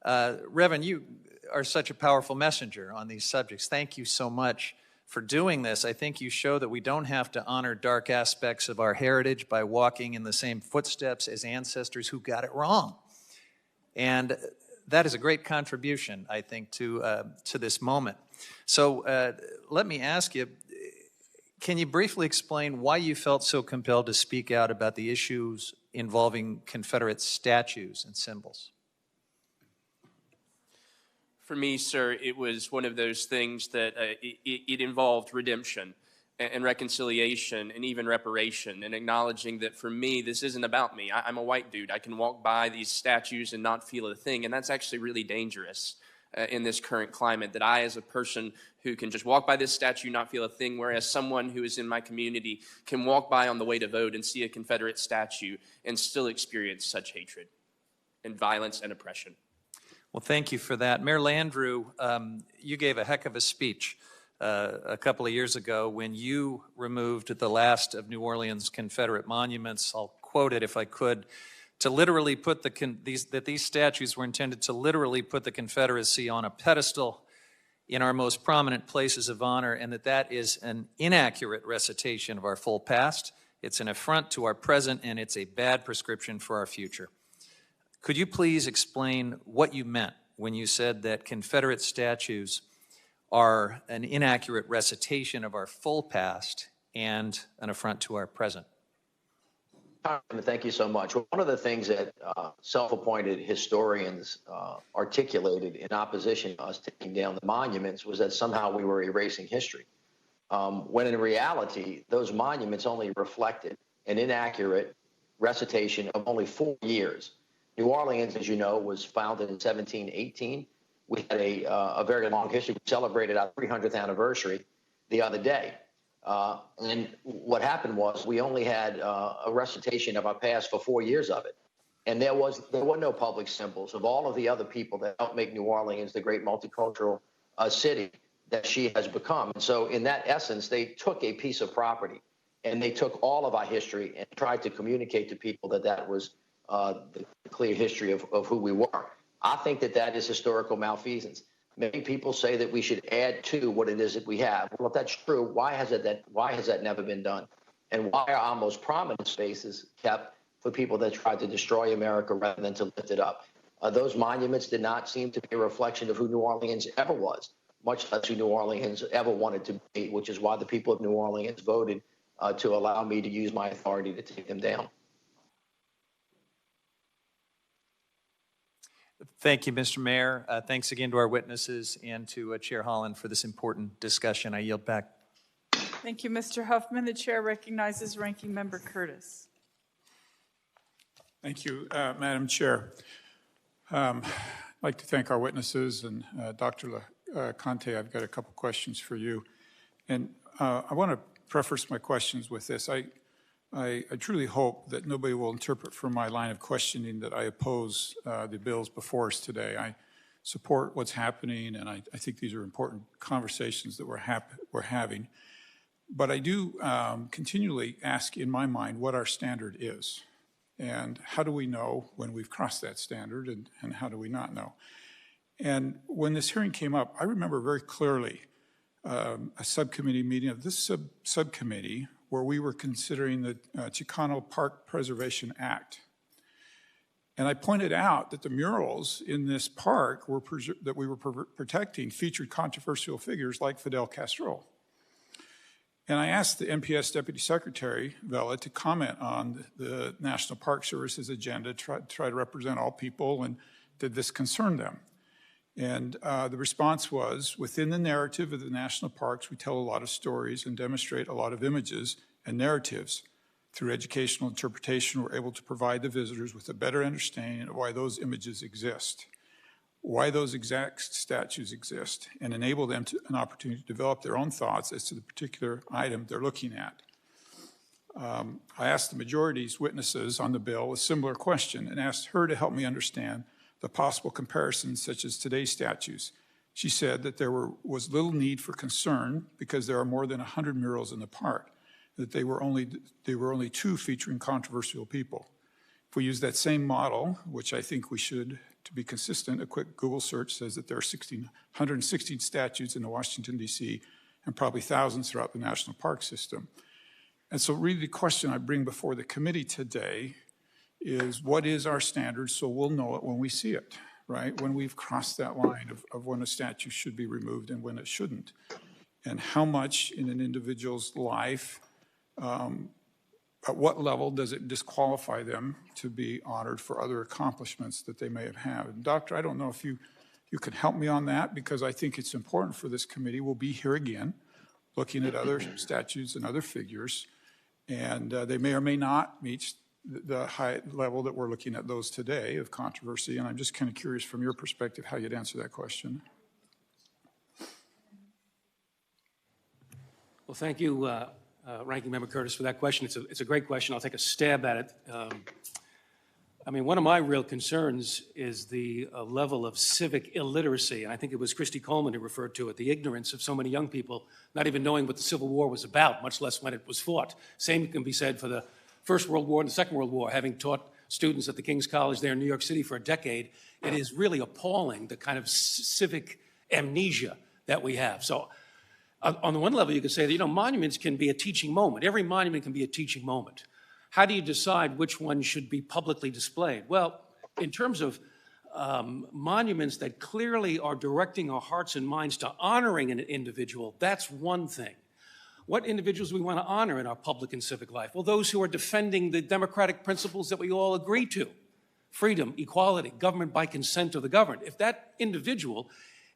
Reverend, you are such a powerful messenger on these subjects. Thank you so much for doing this. I think you show that we don't have to honor dark aspects of our heritage by walking in the same footsteps as ancestors who got it wrong. And that is a great contribution, I think, to this moment. So let me ask you, can you briefly explain why you felt so compelled to speak out about the issues involving Confederate statues and symbols? For me, sir, it was one of those things that it involved redemption and reconciliation and even reparation, and acknowledging that for me, this isn't about me. I'm a white dude. I can walk by these statues and not feel a thing, and that's actually really dangerous in this current climate, that I, as a person who can just walk by this statue, not feel a thing, whereas someone who is in my community can walk by on the way to vote and see a Confederate statue and still experience such hatred and violence and oppression. Well, thank you for that. Mayor Landrieu, you gave a heck of a speech a couple of years ago when you removed the last of New Orleans' Confederate monuments. I'll quote it if I could. To literally put these statues were intended to literally put the Confederacy on a pedestal in our most prominent places of honor, and that is an inaccurate recitation of our full past. It's an affront to our present, and it's a bad prescription for our future. Could you please explain what you meant when you said that Confederate statues are an inaccurate recitation of our full past and an affront to our present? Thank you so much. One of the things that self-appointed historians articulated in opposition to us taking down the monuments was that somehow we were erasing history, when in reality, those monuments only reflected an inaccurate recitation of only 4 years. New Orleans, as you know, was founded in 1718. We had a very long history. We celebrated our 300th anniversary the other day. And what happened was we only had a recitation of our past for 4 years of it. And there were no public symbols of all of the other people that helped make New Orleans the great multicultural city that she has become. And so in that essence, they took a piece of property and they took all of our history and tried to communicate to people that that was the clear history of who we were. I think that that is historical malfeasance. Many people say that we should add to what it is that we have. Well, if that's true, why has that never been done? And why are our most prominent spaces kept for people that tried to destroy America rather than to lift it up? Those monuments did not seem to be a reflection of who New Orleans ever was, much less who New Orleans ever wanted to be, which is why the people of New Orleans voted to allow me to use my authority to take them down. Thank you, Mr. Mayor. Thanks again to our witnesses and to Chair Holland for this important discussion. I yield back. Thank you, Mr. Huffman. The chair recognizes Ranking Member Curtis. Thank you, Madam Chair. I'd like to thank our witnesses, and Dr. Conte, I've got a couple questions for you. And I want to preface my questions with this. I truly hope that nobody will interpret from my line of questioning that I oppose the bills before us today. I support what's happening, and I think these are important conversations that we're having. But I do continually ask in my mind what our standard is, and how do we know when we've crossed that standard, and how do we not know? And when this hearing came up, I remember very clearly a subcommittee meeting of this subcommittee where we were considering the Chicano Park Preservation Act. And I pointed out that the murals in this park that we were protecting featured controversial figures like Fidel Castro. And I asked the NPS Deputy Secretary, Vela, to comment on the National Park Service's agenda, try to represent all people, and did this concern them? And the response was, within the narrative of the national parks, we tell a lot of stories and demonstrate a lot of images and narratives. Through educational interpretation, we're able to provide the visitors with a better understanding of why those images exist, why those exact statues exist, and enable them an opportunity to develop their own thoughts as to the particular item they're looking at. I asked the majority's witnesses on the bill a similar question and asked her to help me understand the possible comparisons such as today's statues. She said that there was little need for concern because there are more than 100 murals in the park, that they were only 2 featuring controversial people. If we use that same model, which I think we should, to be consistent, a quick Google search says that there are 116 statues in Washington, D.C., and probably thousands throughout the national park system. And so really the question I bring before the committee today is, what is our standard so we'll know it when we see it, right? When we've crossed that line of when a statue should be removed and when it shouldn't. And how much in an individual's life, at what level does it disqualify them to be honored for other accomplishments that they may have had? And Doctor, I don't know if you can help me on that, because I think it's important for this committee. We'll be here again looking at other statues and other figures, and they may or may not meet the high level that we're looking at those today of controversy. And I'm just kind of curious from your perspective how you'd answer that question. Well, thank you, Ranking Member Curtis, for that question. It's a great question. I'll take a stab at it. I mean, one of my real concerns is the level of civic illiteracy, and I think it was Christy Coleman who referred to it, the ignorance of so many young people not even knowing what the Civil War was about, much less when it was fought. Same can be said for the First World War and the Second World War. Having taught students at the King's College there in New York City for a decade, it is really appalling, the kind of civic amnesia that we have. So on the one level, you could say that, monuments can be a teaching moment. Every monument can be a teaching moment. How do you decide which one should be publicly displayed? Well, in terms of monuments that clearly are directing our hearts and minds to honoring an individual, that's one thing. What individuals do we want to honor in our public and civic life? Well, those who are defending the democratic principles that we all agree to: freedom, equality, government by consent of the governed. If that individual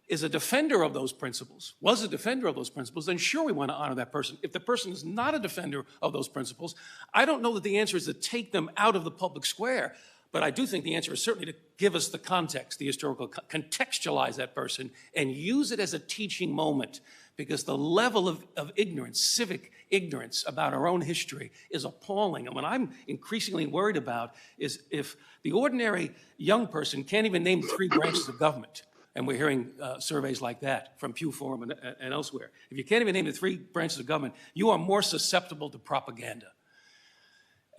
is a defender of those principles, was a defender of those principles, then sure, we want to honor that person. If the person is not a defender of those principles, I don't know that the answer is to take them out of the public square, but I do think the answer is certainly to give us the context, the historical, contextualize that person and use it as a teaching moment, because the level of ignorance, civic ignorance about our own history is appalling. And what I'm increasingly worried about is if the ordinary young person can't even name the 3 branches of government, and we're hearing surveys like that from Pew Forum and elsewhere. If you can't even name the 3 branches of government, you are more susceptible to propaganda.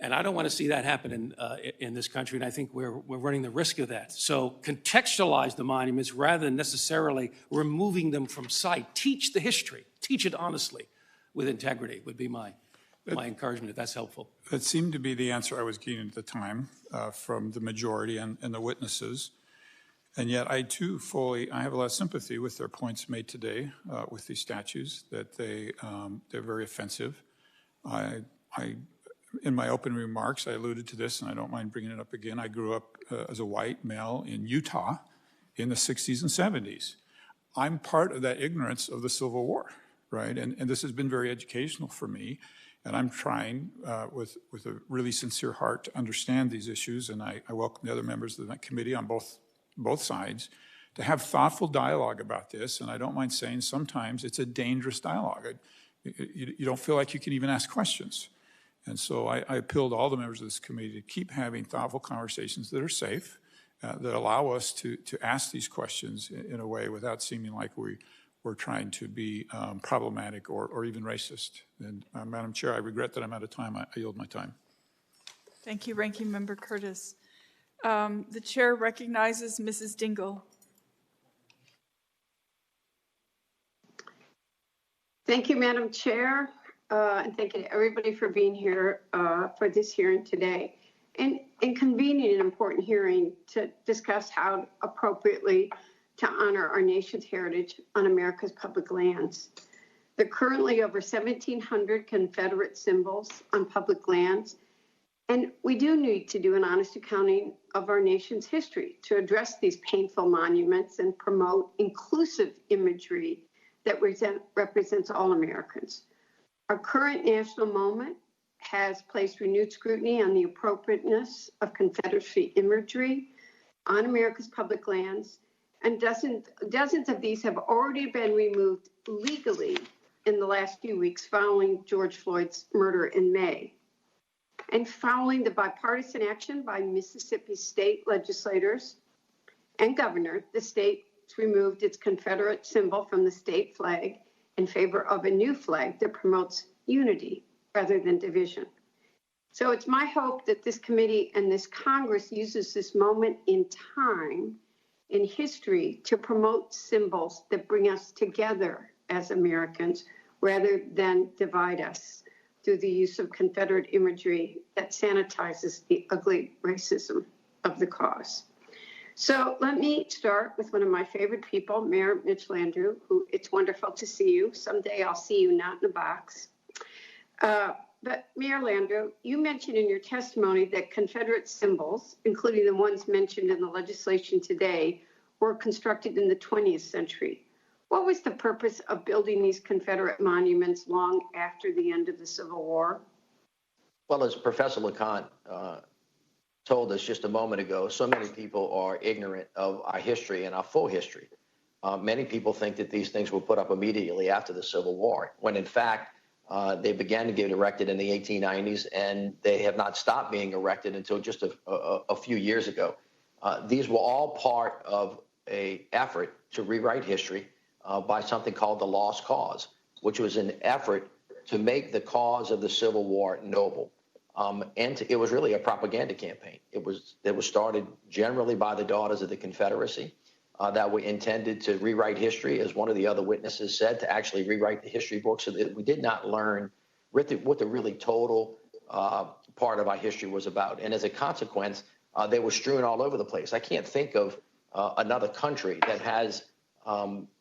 And I don't want to see that happen in this country, and I think we're running the risk of that. So contextualize the monuments rather than necessarily removing them from sight. Teach the history. Teach it honestly with integrity would be my encouragement, if that's helpful. That seemed to be the answer I was getting at the time from the majority and the witnesses. And yet I too I have a lot of sympathy with their points made today with these statues, that they're very offensive. In my opening remarks, I alluded to this, and I don't mind bringing it up again. I grew up as a white male in Utah in the 60s and 70s. I'm part of that ignorance of the Civil War, right? And this has been very educational for me, and I'm trying with a really sincere heart to understand these issues, and I welcome the other members of the committee on both sides to have thoughtful dialogue about this. And I don't mind saying sometimes it's a dangerous dialogue. You don't feel like you can even ask questions. And so I appeal to all the members of this committee to keep having thoughtful conversations that are safe, that allow us to ask these questions in a way without seeming like we're trying to be problematic or even racist. And Madam Chair, I regret that I'm out of time. I yield my time. Thank you, Ranking Member Curtis. The chair recognizes Mrs. Dingell. Thank you, Madam Chair, and thank you to everybody for being here for this hearing today and convening an important hearing to discuss how appropriately to honor our nation's heritage on America's public lands. There are currently over 1,700 Confederate symbols on public lands, and we do need to do an honest accounting of our nation's history to address these painful monuments and promote inclusive imagery that represents all Americans. Our current national moment has placed renewed scrutiny on the appropriateness of Confederacy imagery on America's public lands, and dozens of these have already been removed legally in the last few weeks following George Floyd's murder in May. And following the bipartisan action by Mississippi state legislators and governor, the state removed its Confederate symbol from the state flag in favor of a new flag that promotes unity rather than division. So it's my hope that this committee and this Congress uses this moment in time in history to promote symbols that bring us together as Americans rather than divide us through the use of Confederate imagery that sanitizes the ugly racism of the cause. So let me start with one of my favorite people, Mayor Mitch Landrieu, who it's wonderful to see you. Someday I'll see you not in a box. But Mayor Landrieu, you mentioned in your testimony that Confederate symbols, including the ones mentioned in the legislation today, were constructed in the 20th century. What was the purpose of building these Confederate monuments long after the end of the Civil War? Well, as Professor LeConte told us just a moment ago, so many people are ignorant of our history and our full history. Many people think that these things were put up immediately after the Civil War, when in fact, they began to get erected in the 1890s, and they have not stopped being erected until just a few years ago. These were all part of an effort to rewrite history by something called the Lost Cause, which was an effort to make the cause of the Civil War noble. It was really a propaganda campaign. It was started generally by the Daughters of the Confederacy that were intended to rewrite history, as one of the other witnesses said, to actually rewrite the history books so that we did not learn what the really total part of our history was about. And as a consequence, they were strewn all over the place. I can't think of another country that has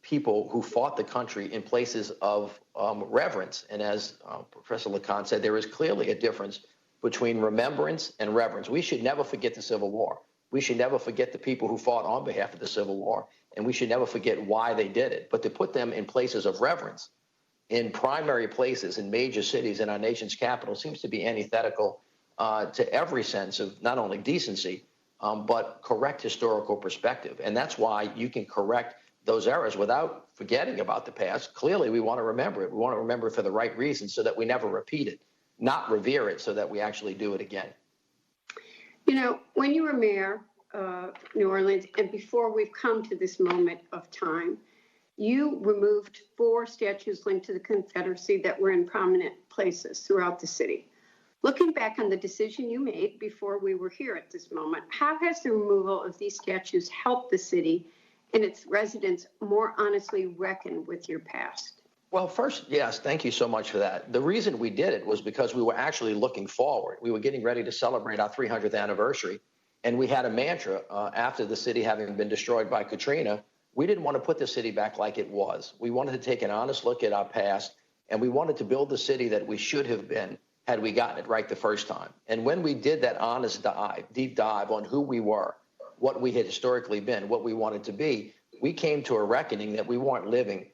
people who fought the country in places of reverence. And as Professor Lacan said, there is clearly a difference between remembrance and reverence. We should never forget the Civil War. We should never forget the people who fought on behalf of the Civil War, and we should never forget why they did it. But to put them in places of reverence, in primary places, in major cities, in our nation's capital, seems to be antithetical to every sense of not only decency, but correct historical perspective. And that's why you can correct those errors without forgetting about the past. Clearly, we want to remember it. We want to remember it for the right reasons so that we never repeat it, not revere it so that we actually do it again. You know, when you were mayor of New Orleans, and before we've come to this moment of time, you removed 4 statues linked to the Confederacy that were in prominent places throughout the city. Looking back on the decision you made before we were here at this moment, how has the removal of these statues helped the city and its residents more honestly reckon with your past? Well, first, yes, thank you so much for that. The reason we did it was because we were actually looking forward. We were getting ready to celebrate our 300th anniversary, and we had a mantra after the city having been destroyed by Katrina. We didn't want to put the city back like it was. We wanted to take an honest look at our past, and we wanted to build the city that we should have been had we gotten it right the first time. And when we did that honest dive, deep dive on who we were, what we had historically been, what we wanted to be, we came to a reckoning that we weren't living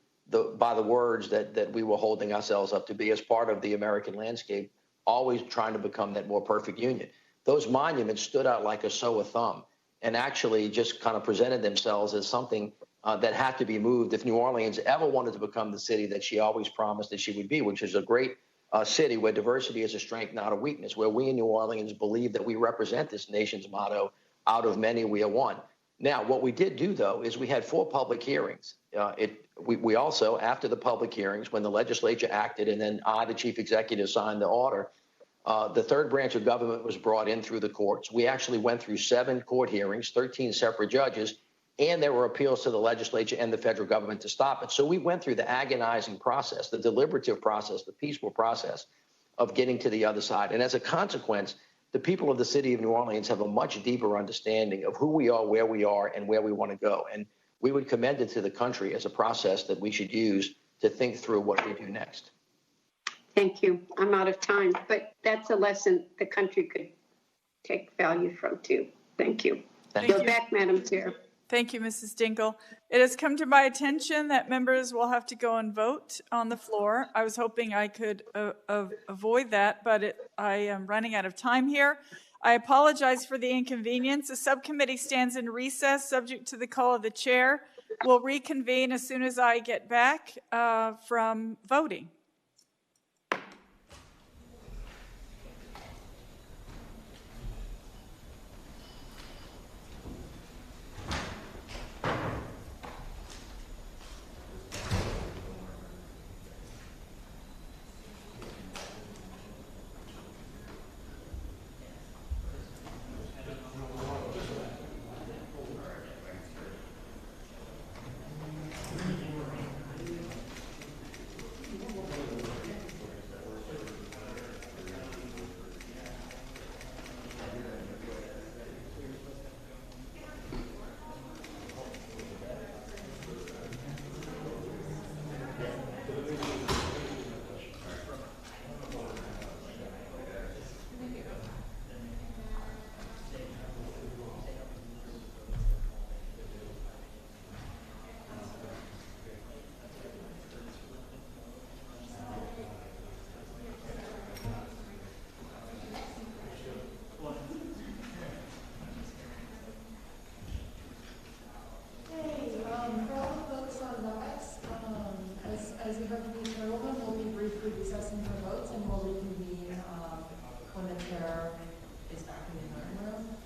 by the words that we were holding ourselves up to be as part of the American landscape, always trying to become that more perfect union. Those monuments stood out like a sore thumb and actually just kind of presented themselves as something that had to be moved if New Orleans ever wanted to become the city that she always promised that she would be, which is a great city where diversity is a strength, not a weakness, where we in New Orleans believe that we represent this nation's motto, out of many we are one. Now, what we did do, though, is we had 4 public hearings. We also, after the public hearings, when the legislature acted and then I, the chief executive, signed the order, the third branch of government was brought in through the courts. We actually went through 7 court hearings, 13 separate judges, and there were appeals to the legislature and the federal government to stop it. So we went through the agonizing process, the deliberative process, the peaceful process of getting to the other side. And as a consequence, the people of the city of New Orleans have a much deeper understanding of who we are, where we are, and where we want to go. And we would commend it to the country as a process that we should use to think through what we do next. Thank you. I'm out of time, but that's a lesson the country could take value from too. Thank you. Go back, Madam Chair. Thank you, Mrs. Dinkle. It has come to my attention that members will have to go and vote on the floor. I was hoping I could avoid that, but I am running out of time here. I apologize for the inconvenience. The subcommittee stands in recess, subject to the call of the chair. We'll reconvene as soon as I get back from voting. As you heard from the chairwoman, we'll be briefly recessing for votes and we'll reconvene when the chair is back in the hearing room.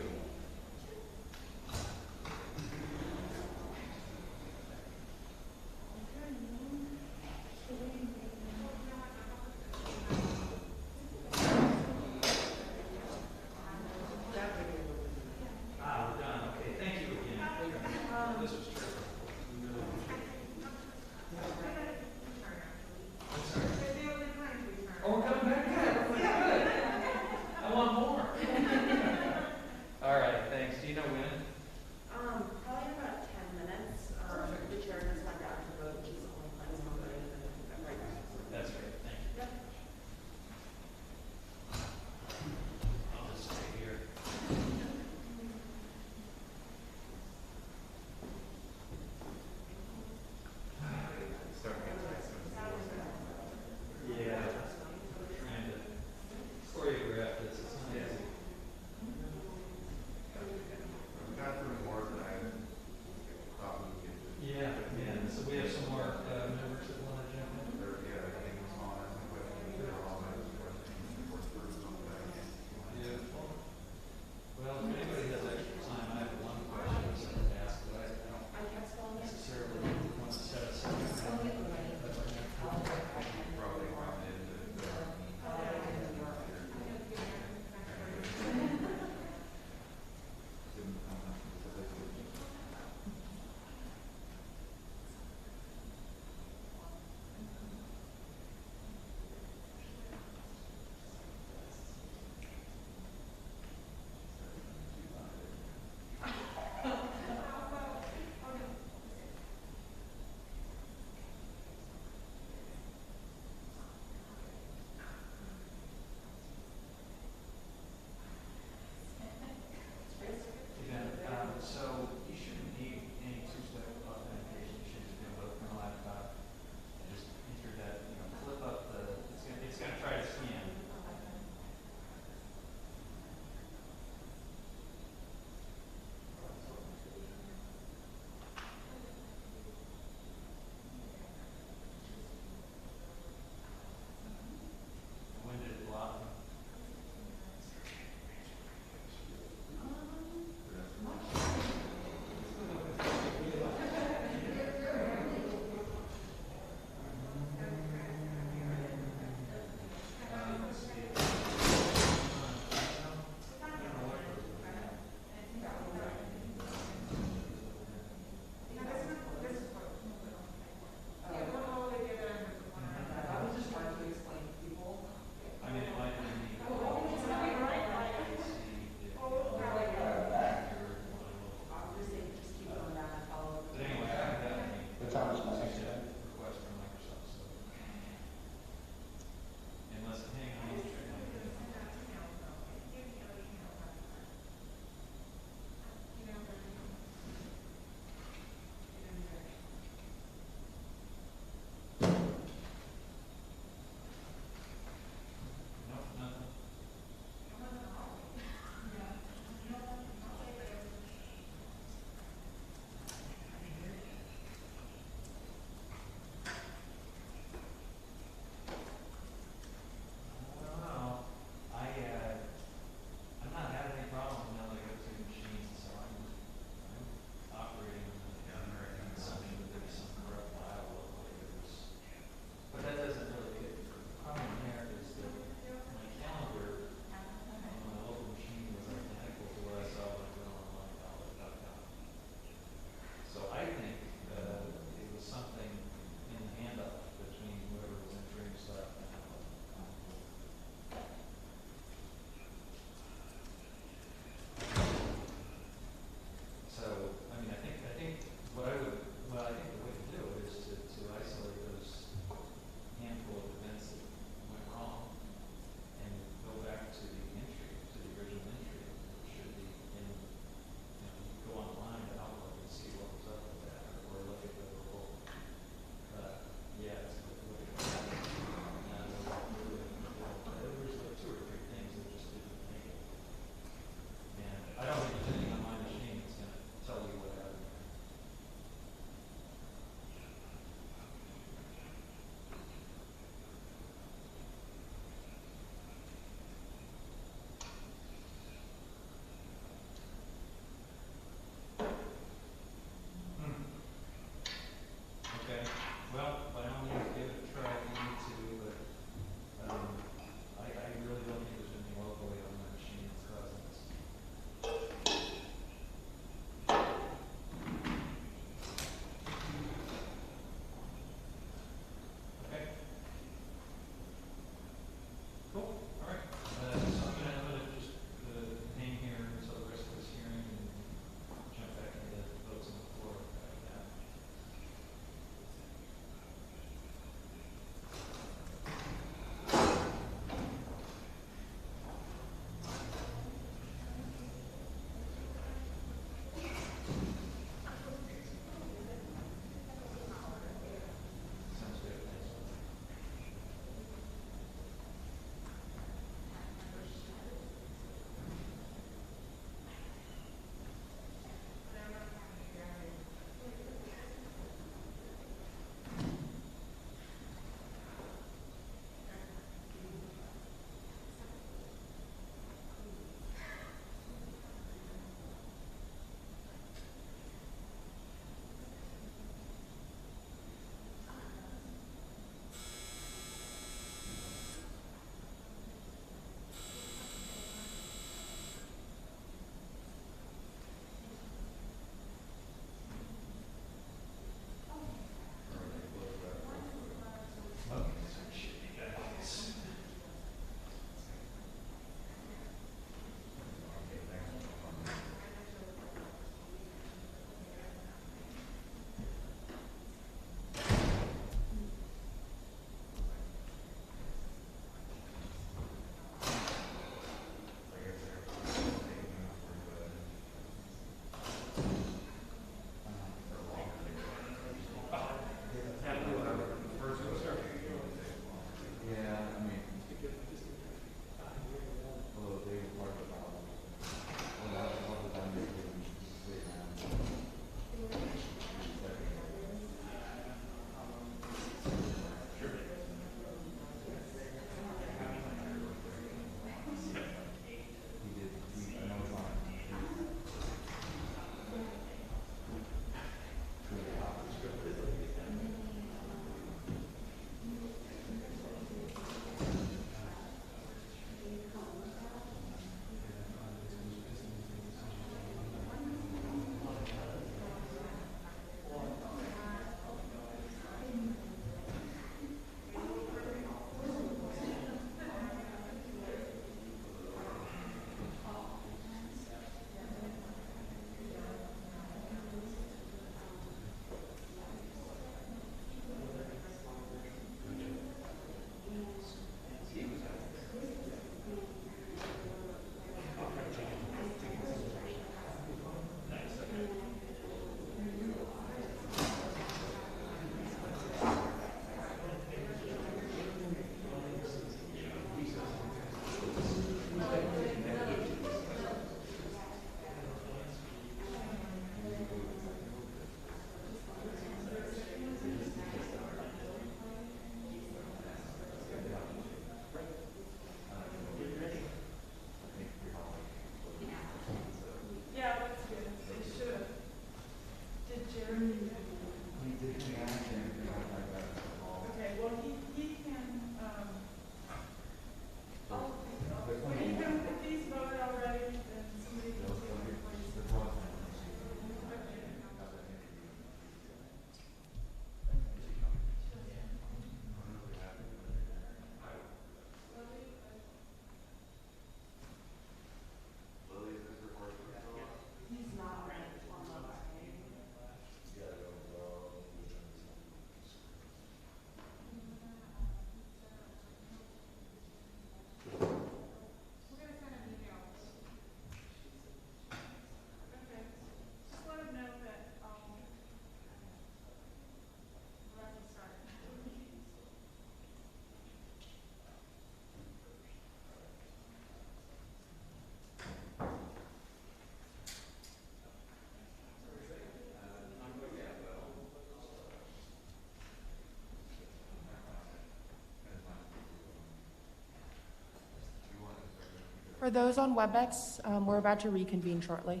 For those on WebEx, we're about to reconvene shortly.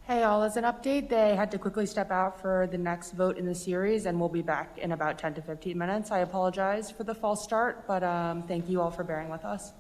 Hey all, as an update, they had to quickly step out for the next vote in the series and we'll be back in about 10 to 15 minutes. I apologize for the false start, but thank you all for bearing with us.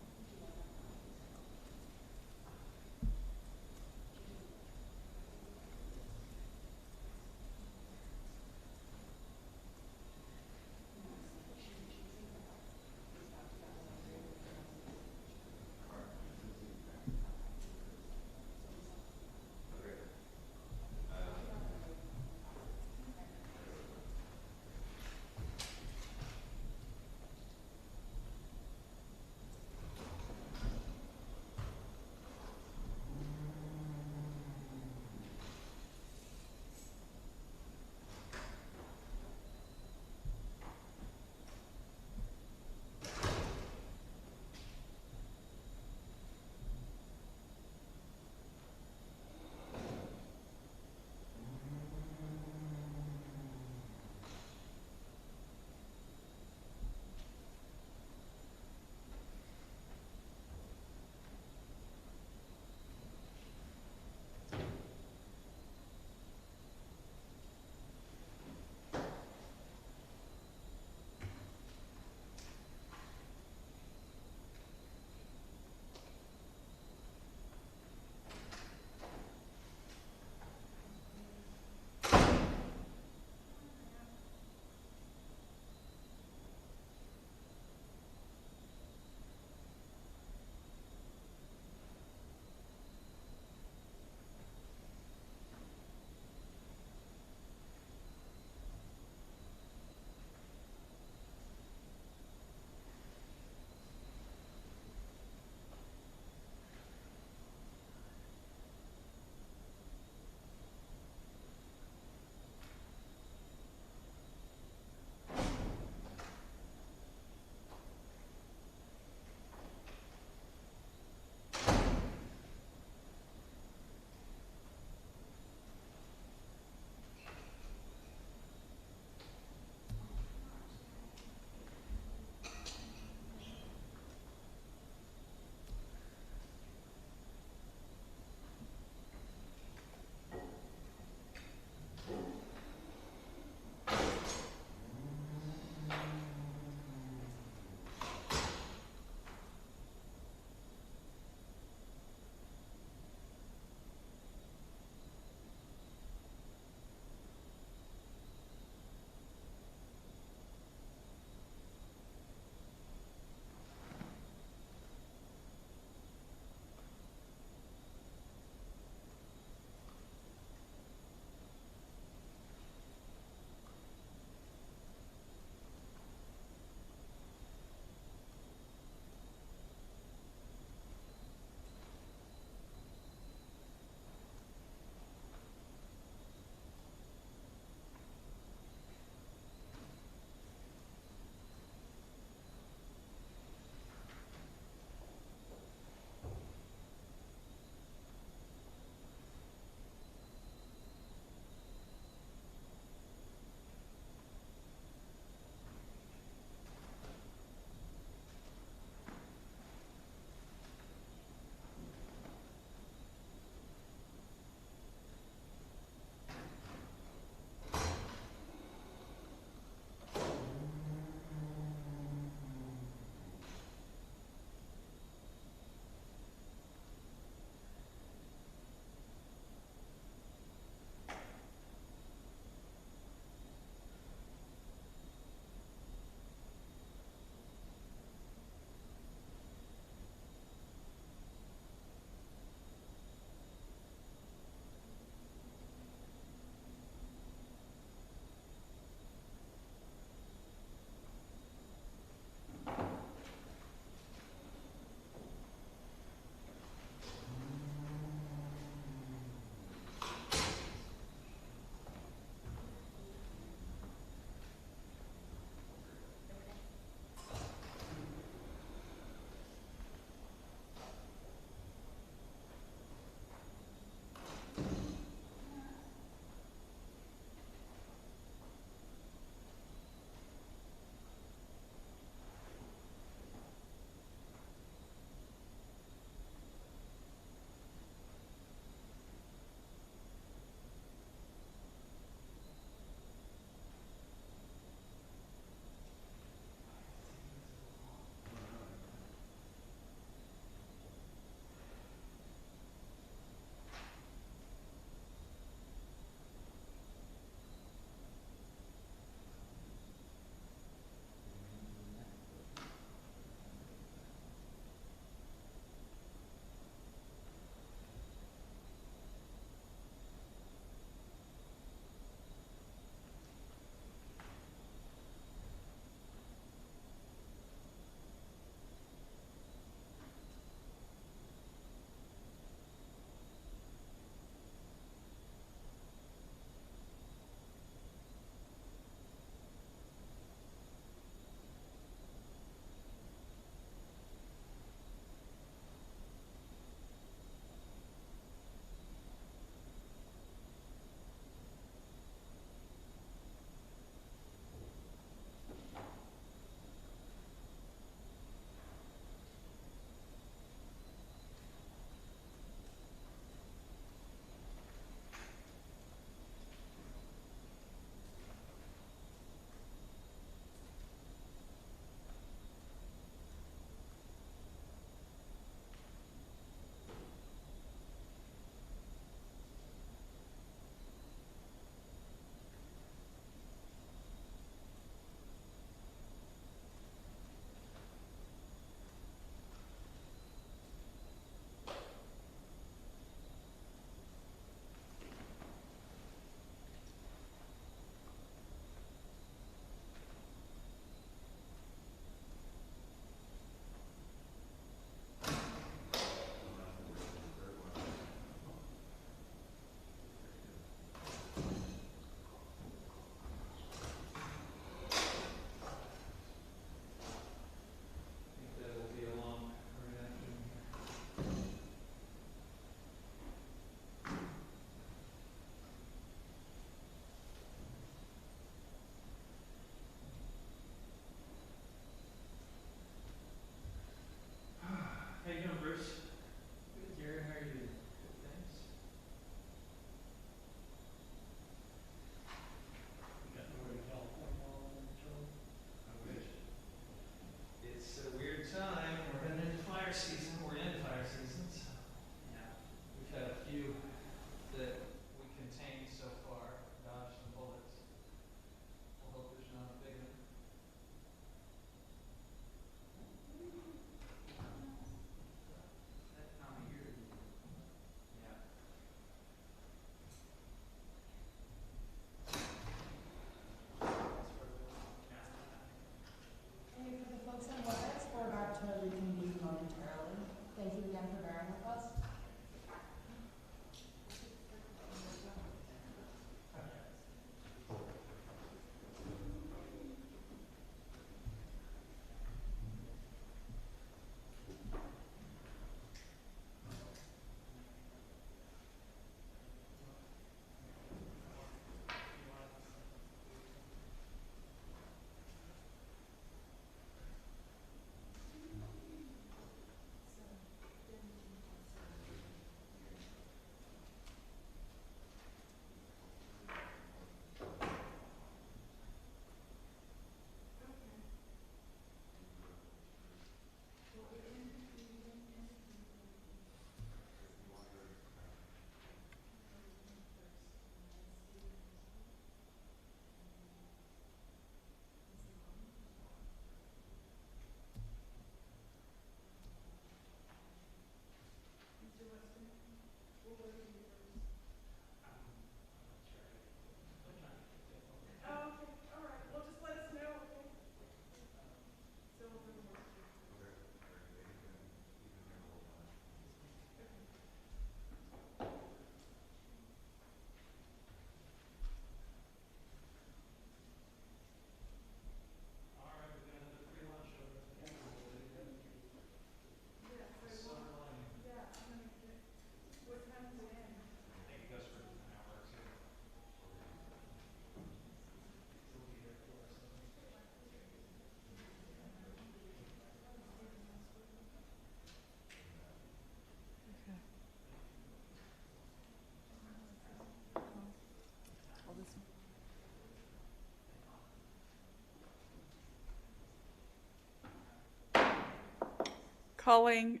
Calling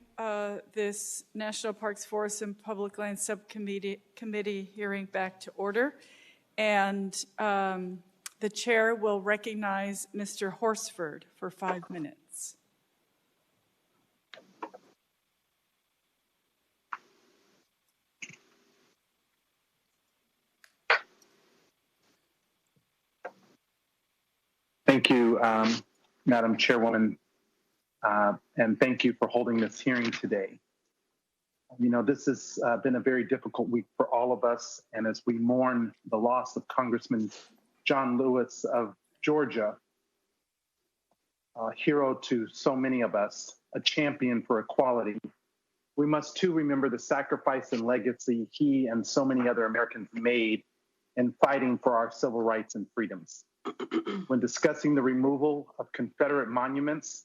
this National Parks, Forests, and Public Lands Subcommittee hearing back to order. And the chair will recognize Mr. Horsford for 5 minutes. Thank you, Madam Chairwoman, and thank you for holding this hearing today. You know, this has been a very difficult week for all of us, and as we mourn the loss of Congressman John Lewis of Georgia, a hero to so many of us, a champion for equality, we must too remember the sacrifice and legacy he and so many other Americans made in fighting for our civil rights and freedoms. When discussing the removal of Confederate monuments,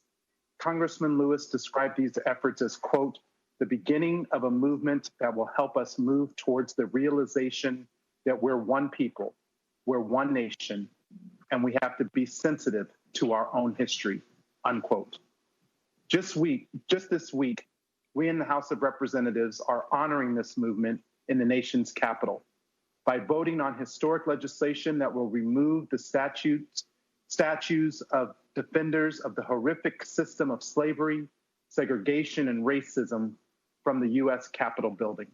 Congressman Lewis described these efforts as, quote, the beginning of a movement that will help us move towards the realization that we're one people, we're one nation, and we have to be sensitive to our own history, unquote. Just this week, we in the House of Representatives are honoring this movement in the nation's capital by voting on historic legislation that will remove the statues of defenders of the horrific system of slavery, segregation, and racism from the U.S. Capitol building.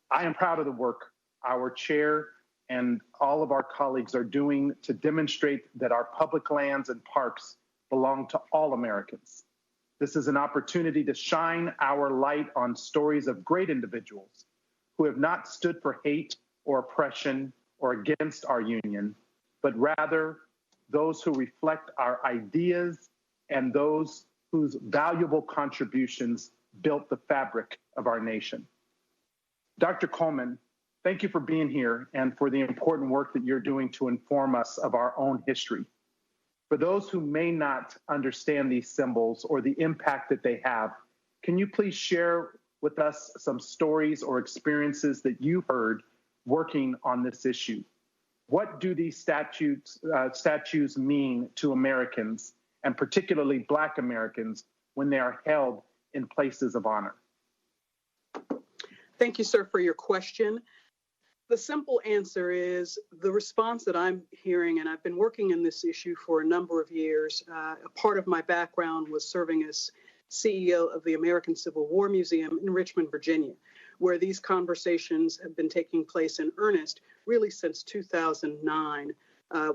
I am proud of the work our chair and all of our colleagues are doing to demonstrate that our public lands and parks belong to all Americans. This is an opportunity to shine our light on stories of great individuals who have not stood for hate or oppression or against our union, but rather those who reflect our ideas and those whose valuable contributions built the fabric of our nation. Dr. Coleman, thank you for being here and for the important work that you're doing to inform us of our own history. For those who may not understand these symbols or the impact that they have, can you please share with us some stories or experiences that you heard working on this issue? What do these statues mean to Americans, and particularly Black Americans, when they are held in places of honor? Thank you, sir, for your question. The simple answer is the response that I'm hearing, and I've been working in this issue for a number of years. A part of my background was serving as CEO of the American Civil War Museum in Richmond, Virginia, where these conversations have been taking place in earnest really since 2009,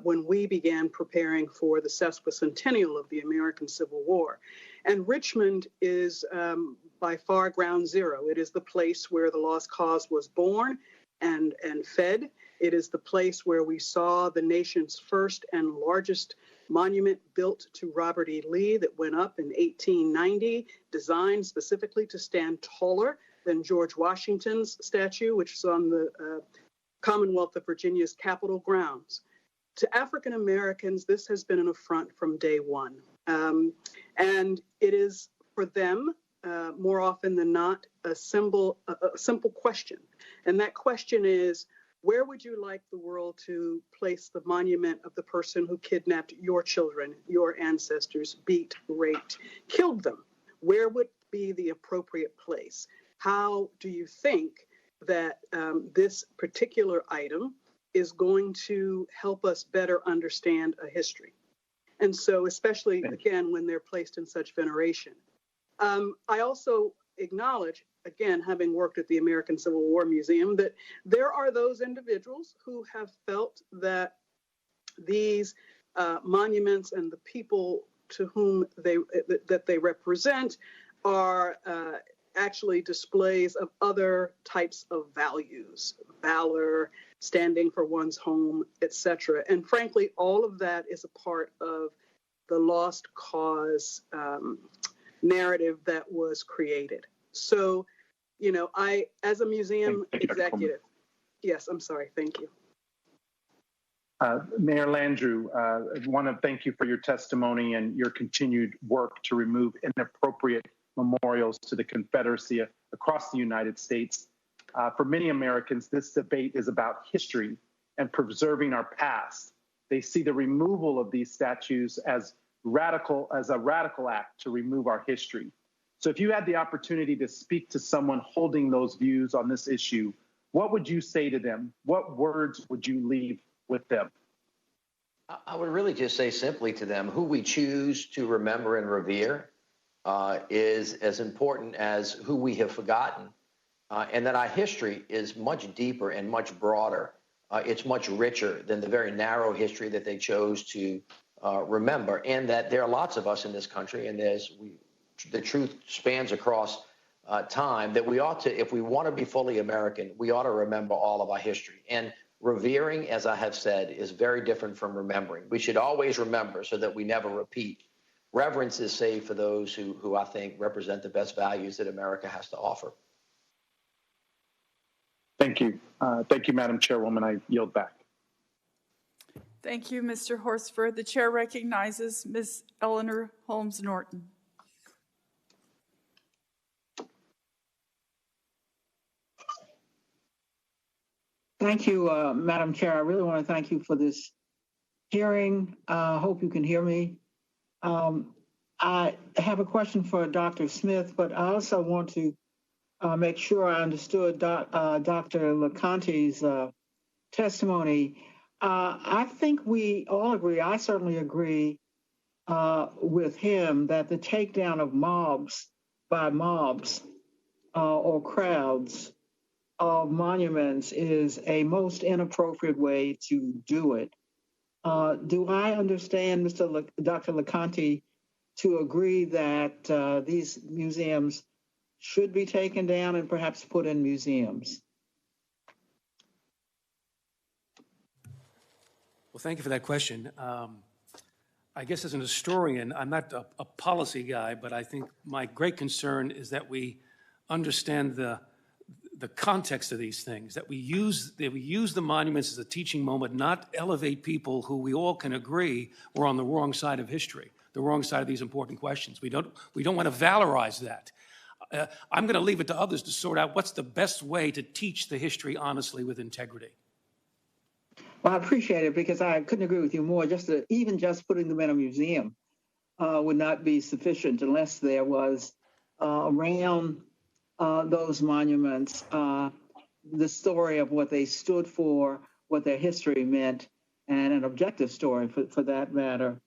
when we began preparing for the sesquicentennial of the American Civil War. And Richmond is by far ground zero. It is the place where the Lost Cause was born and fed. It is the place where we saw the nation's first and largest monument built to Robert E. Lee that went up in 1890, designed specifically to stand taller than George Washington's statue, which is on the Commonwealth of Virginia's Capitol grounds. To African Americans, this has been an affront from day one. And it is for them, more often than not, a simple question. And that question is, where would you like the world to place the monument of the person who kidnapped your children, your ancestors, beat, raped, killed them? Where would be the appropriate place? How do you think that this particular item is going to help us better understand a history? And so, especially, again, when they're placed in such veneration. I also acknowledge, again, having worked at the American Civil War Museum, that there are those individuals who have felt that these monuments and the people to whom they represent are actually displays of other types of values, valor, standing for one's home, etc. And frankly, all of that is a part of the lost cause narrative that was created. So, you know, I, as a museum executive, yes, I'm sorry, thank you. Mayor Landrieu, I want to thank you for your testimony and your continued work to remove inappropriate memorials to the Confederacy across the United States. For many Americans, this debate is about history and preserving our past. They see the removal of these statues as a radical act to remove our history. So if you had the opportunity to speak to someone holding those views on this issue, what would you say to them? What words would you leave with them? I would really just say simply to them, who we choose to remember and revere is as important as who we have forgotten, and that our history is much deeper and much broader. It's much richer than the very narrow history that they chose to remember, and that there are lots of us in this country, and the truth spans across time, that we ought to, if we want to be fully American, we ought to remember all of our history. And revering, as I have said, is very different from remembering. We should always remember so that we never repeat. Reverence is saved for those who I think represent the best values that America has to offer. Thank you. Thank you, Madam Chairwoman. I yield back. Thank you, Mr. Horsford. The chair recognizes Ms. Eleanor Holmes Norton. Thank you, Madam Chair. I really want to thank you for this hearing. I hope you can hear me. I have a question for Dr. Smith, but I also want to make sure I understood Dr. LeConte's testimony. I think we all agree, I certainly agree with him, that the takedown of mobs by mobs or crowds of monuments is a most inappropriate way to do it. Do I understand, Dr. LeConte, to agree that these museums should be taken down and perhaps put in museums? Well, thank you for that question. I guess as an historian, I'm not a policy guy, but I think my great concern is that we understand the context of these things, that we use the monuments as a teaching moment, not elevate people who we all can agree were on the wrong side of history, the wrong side of these important questions. We don't want to valorize that. I'm going to leave it to others to sort out what's the best way to teach the history honestly with integrity. Well, I appreciate it, because I couldn't agree with you more. Even just putting them in a museum would not be sufficient unless there was around those monuments the story of what they stood for, what their history meant, and an objective story for that matter.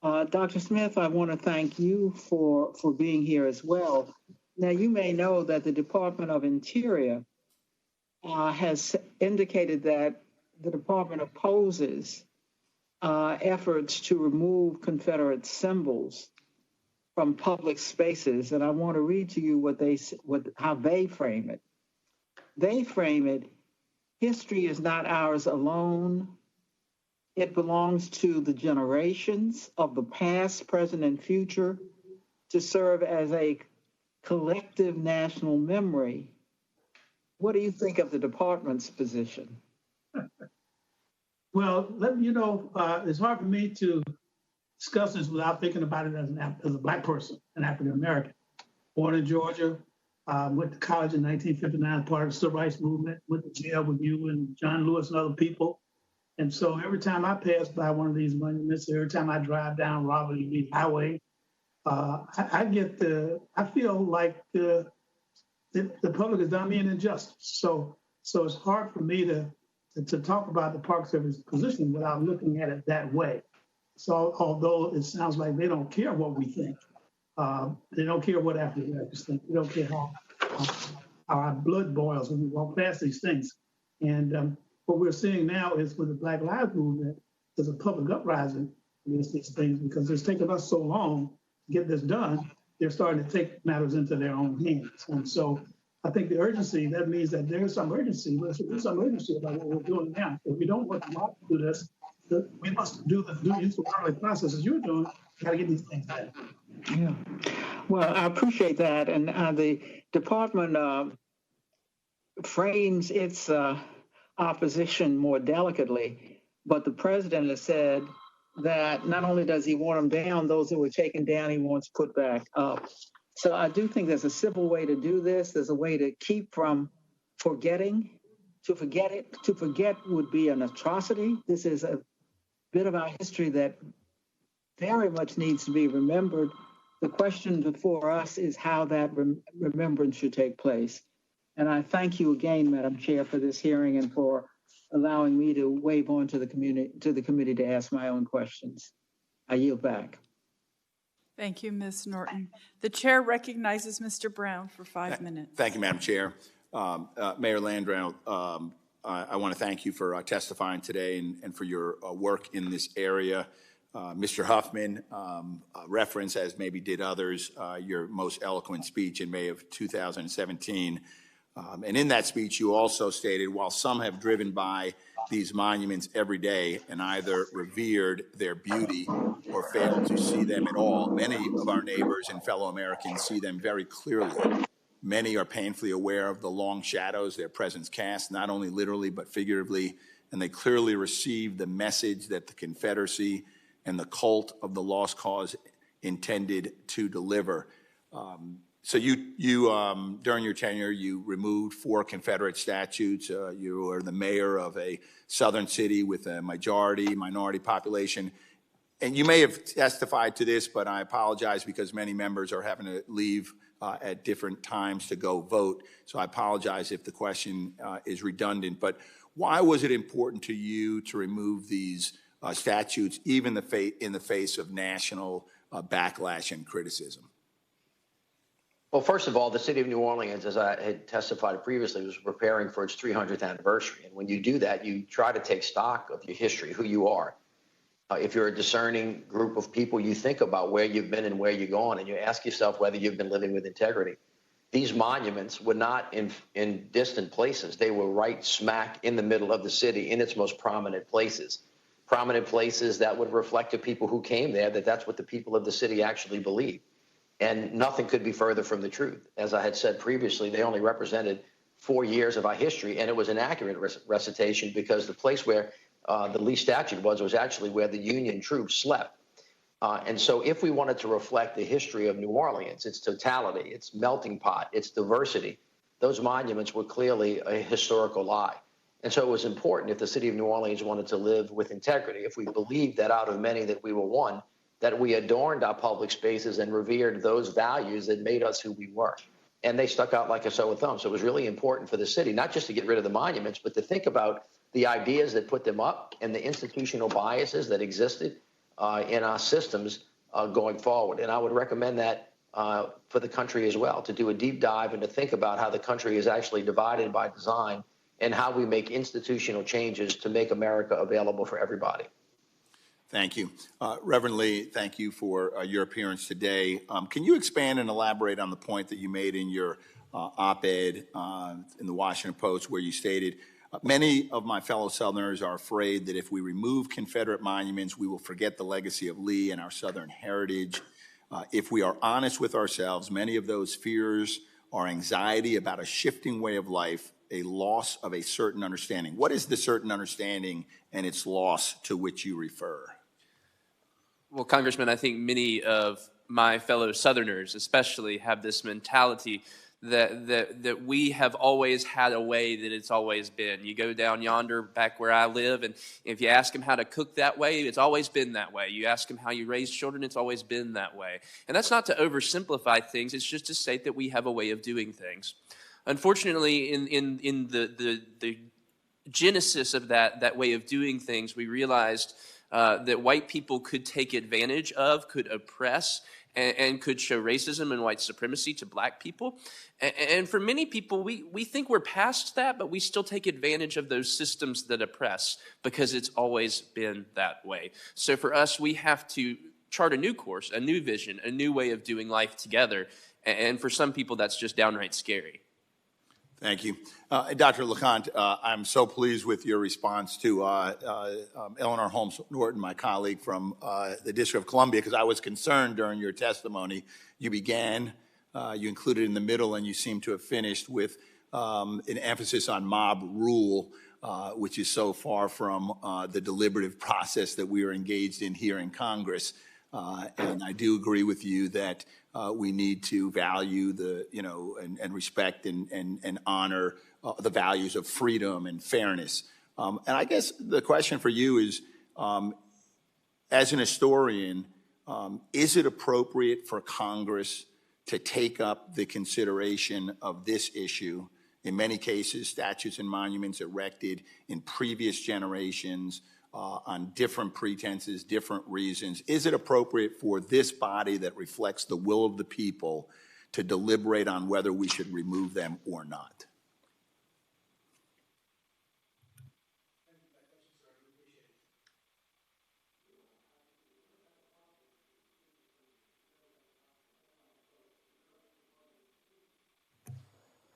Dr. Smith, I want to thank you for being here as well. Now, you may know that the Department of Interior has indicated that the department opposes efforts to remove Confederate symbols from public spaces, and I want to read to you how they frame it. They frame it: history is not ours alone. It belongs to the generations of the past, present, and future to serve as a collective national memory. What do you think of the department's position? Well, it's hard for me to discuss this without thinking about it as a Black person, an African American. Born in Georgia, went to college in 1959, part of the Civil Rights Movement, went to jail with you and John Lewis and other people. And so every time I pass by one of these monuments, every time I drive down Robert E. Lee Highway, I feel like the public has done me an injustice. So it's hard for me to talk about the Park Service position without looking at it that way. So although it sounds like they don't care what we think, they don't care what African Americans think, they don't care how our blood boils when we walk past these things. And what we're seeing now is with the Black Lives Movement, there's a public uprising against these things, because it's taken us so long to get this done. They're starting to take matters into their own hands. And so I think the urgency, that means that there's some urgency. There's some urgency about what we're doing now. If we don't want to do this, we must do the early processes you're doing. Got to get these things done. Yeah. Well, I appreciate that. And the department frames its opposition more delicately, but the president has said that not only does he want them down, those that were taken down, he wants put back up. So I do think there's a civil way to do this. There's a way to keep from forgetting. To forget would be an atrocity. This is a bit of our history that very much needs to be remembered. The question before us is how that remembrance should take place. And I thank you again, Madam Chair, for this hearing and for allowing me to wave on to the committee to ask my own questions. I yield back. Thank you, Ms. Norton. The chair recognizes Mr. Brown for 5 minutes. Thank you, Madam Chair. Mayor Landrieu, I want to thank you for testifying today and for your work in this area. Mr. Huffman referenced, as maybe did others, your most eloquent speech in May of 2017. And in that speech, you also stated, while some have driven by these monuments every day and either revered their beauty or failed to see them at all, many of our neighbors and fellow Americans see them very clearly. Many are painfully aware of the long shadows their presence casts, not only literally but figuratively, and they clearly receive the message that the Confederacy and the cult of the lost cause intended to deliver. So you during your tenure, you removed 4 Confederate statutes. You were the mayor of a southern city with a minority population. And you may have testified to this, but I apologize because many members are having to leave at different times to go vote. So I apologize if the question is redundant. But why was it important to you to remove these statutes, even in the face of national backlash and criticism? Well, first of all, the city of New Orleans, as I had testified previously, was preparing for its 300th anniversary. And when you do that, you try to take stock of your history, who you are. If you're a discerning group of people, you think about where you've been and where you're going, and you ask yourself whether you've been living with integrity. These monuments were not in distant places. They were right smack in the middle of the city, in its most prominent places that would reflect to people who came there that that's what the people of the city actually believe. And nothing could be further from the truth. As I had said previously, they only represented 4 years of our history, and it was an accurate recitation because the place where the Lee statue was actually where the Union troops slept. And so if we wanted to reflect the history of New Orleans, its totality, its melting pot, its diversity, those monuments were clearly a historical lie. And so it was important, if the city of New Orleans wanted to live with integrity, if we believed that out of many that we were one, that we adorned our public spaces and revered those values that made us who we were. And they stuck out like a sore thumb. So it was really important for the city, not just to get rid of the monuments, but to think about the ideas that put them up and the institutional biases that existed in our systems going forward. And I would recommend that for the country as well, to do a deep dive and to think about how the country is actually divided by design and how we make institutional changes to make America available for everybody. Thank you. Reverend Lee, thank you for your appearance today. Can you expand and elaborate on the point that you made in your op-ed in the Washington Post, where you stated, many of my fellow Southerners are afraid that if we remove Confederate monuments, we will forget the legacy of Lee and our Southern heritage. If we are honest with ourselves, many of those fears are anxiety about a shifting way of life, a loss of a certain understanding. What is the certain understanding and its loss to which you refer? Well, Congressman, I think many of my fellow Southerners especially have this mentality that we have always had a way that it's always been. You go down yonder back where I live, and if you ask them how to cook that way, it's always been that way. You ask them how you raise children, it's always been that way. And that's not to oversimplify things, it's just to state that we have a way of doing things. Unfortunately, in the genesis of that way of doing things, we realized that white people could take advantage of, could oppress, and could show racism and white supremacy to black people. And for many people, we think we're past that, but we still take advantage of those systems that oppress because it's always been that way. So for us, we have to chart a new course, a new vision, a new way of doing life together. And for some people, that's just downright scary. Thank you. Dr. LeConte, I'm so pleased with your response to Eleanor Holmes Norton, my colleague from the District of Columbia, because I was concerned during your testimony. You began, you included in the middle, and you seem to have finished with an emphasis on mob rule, which is so far from the deliberative process that we are engaged in here in Congress. And I do agree with you that we need to value the, and respect and honor the values of freedom and fairness. And I guess the question for you is, as an historian, Is it appropriate for Congress to take up the consideration of this issue? In many cases, statues and monuments erected in previous generations on different pretenses, different reasons. Is it appropriate for this body that reflects the will of the people to deliberate on whether we should remove them or not?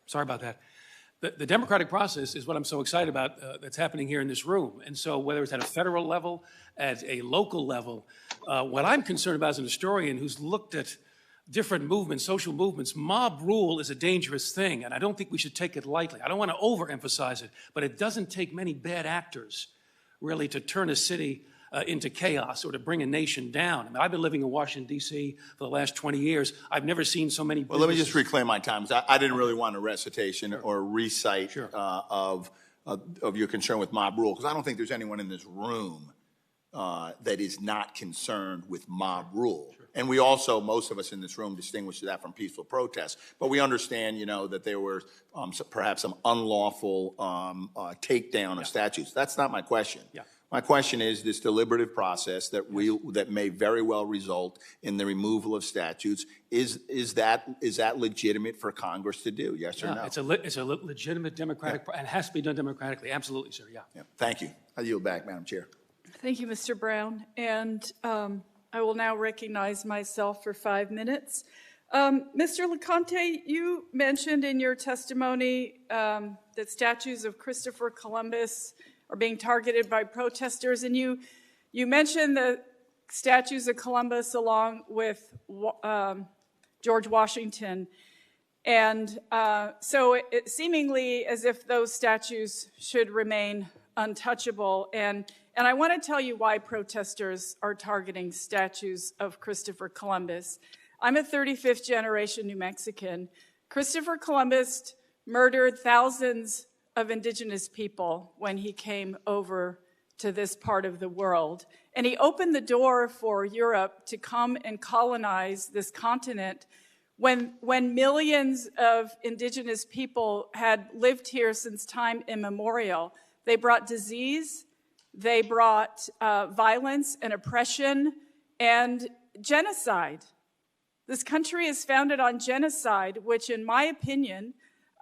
Sorry about that. The democratic process is what I'm so excited about that's happening here in this room. And so whether it's at a federal level, at a local level, what I'm concerned about as an historian who's looked at different movements, social movements, mob rule is a dangerous thing, and I don't think we should take it lightly. I don't want to overemphasize it, but it doesn't take many bad actors really to turn a city into chaos or to bring a nation down. I mean, I've been living in Washington, D.C. for the last 20 years. I've never seen so many Well, let me just reclaim my time. I didn't really want a recitation or a recite of your concern with mob rule, because I don't think there's anyone in this room that is not concerned with mob rule. And we also, most of us in this room, distinguish that from peaceful protests. But we understand, you know, that there were perhaps some unlawful takedown of statutes. That's not my question. My question is this deliberative process that that may very well result in the removal of statutes. Is that legitimate for Congress to do? Yes or no? It's a legitimate democratic, and it has to be done democratically. Absolutely, sir. Yeah. Thank you. I yield back, Madam Chair. Thank you, Mr. Brown. And I will now recognize myself for 5 minutes. Mr. LeConte, you mentioned in your testimony that statues of Christopher Columbus are being targeted by protesters, and you mentioned the statues of Columbus along with George Washington, and so it seemingly as if those statues should remain untouchable, and I want to tell you why protesters are targeting statues of Christopher Columbus. I'm a 35th generation New Mexican. Christopher Columbus murdered thousands of indigenous people when he came over to this part of the world. And he opened the door for Europe to come and colonize this continent when millions of indigenous people had lived here since time immemorial. They brought disease, they brought violence and oppression and genocide. This country is founded on genocide, which in my opinion,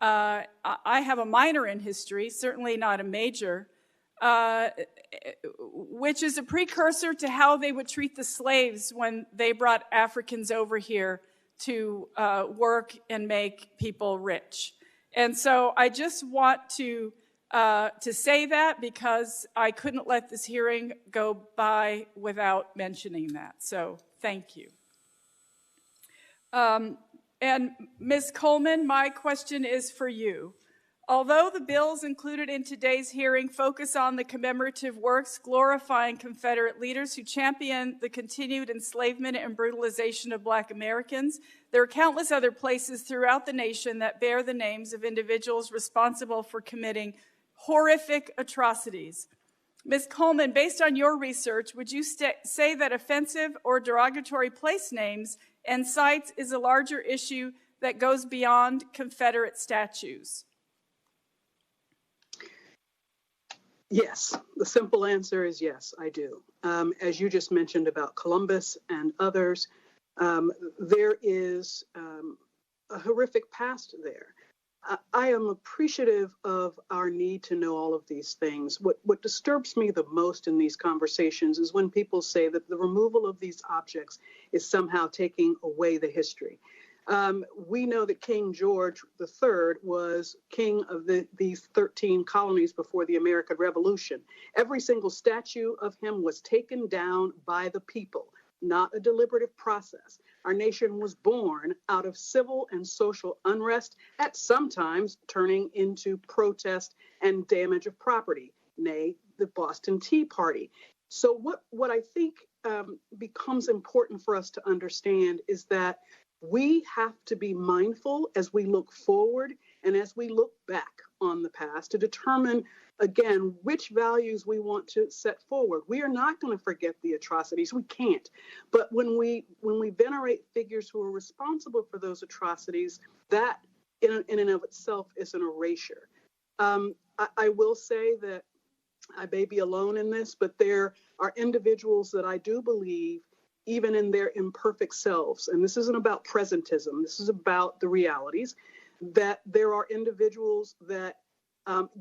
I have a minor in history, certainly not a major, which is a precursor to how they would treat the slaves when they brought Africans over here to work and make people rich. And so I just want to say that because I couldn't let this hearing go by without mentioning that. So thank you. And Ms. Coleman, my question is for you. Although the bills included in today's hearing focus on the commemorative works glorifying Confederate leaders who championed the continued enslavement and brutalization of Black Americans, there are countless other places throughout the nation that bear the names of individuals responsible for committing horrific atrocities. Ms. Coleman, based on your research, would you say that offensive or derogatory place names and sites is a larger issue that goes beyond Confederate statues? Yes, the simple answer is yes, I do. As you just mentioned about Columbus and others, there is a horrific past there. I am appreciative of our need to know all of these things. What disturbs me the most in these conversations is when people say that the removal of these objects is somehow taking away the history. We know that King George III was king of these 13 colonies before the American Revolution. Every single statue of him was taken down by the people, not a deliberative process. Our nation was born out of civil and social unrest, at sometimes turning into protest and damage of property, nay, the Boston Tea Party. So what I think becomes important for us to understand is that we have to be mindful as we look forward and as we look back on the past to determine, again, which values we want to set forward. We are not going to forget the atrocities. We can't. But when we venerate figures who are responsible for those atrocities, that in and of itself is an erasure. I will say that I may be alone in this, but there are individuals that I do believe, even in their imperfect selves, and this isn't about presentism, this is about the realities, that there are individuals that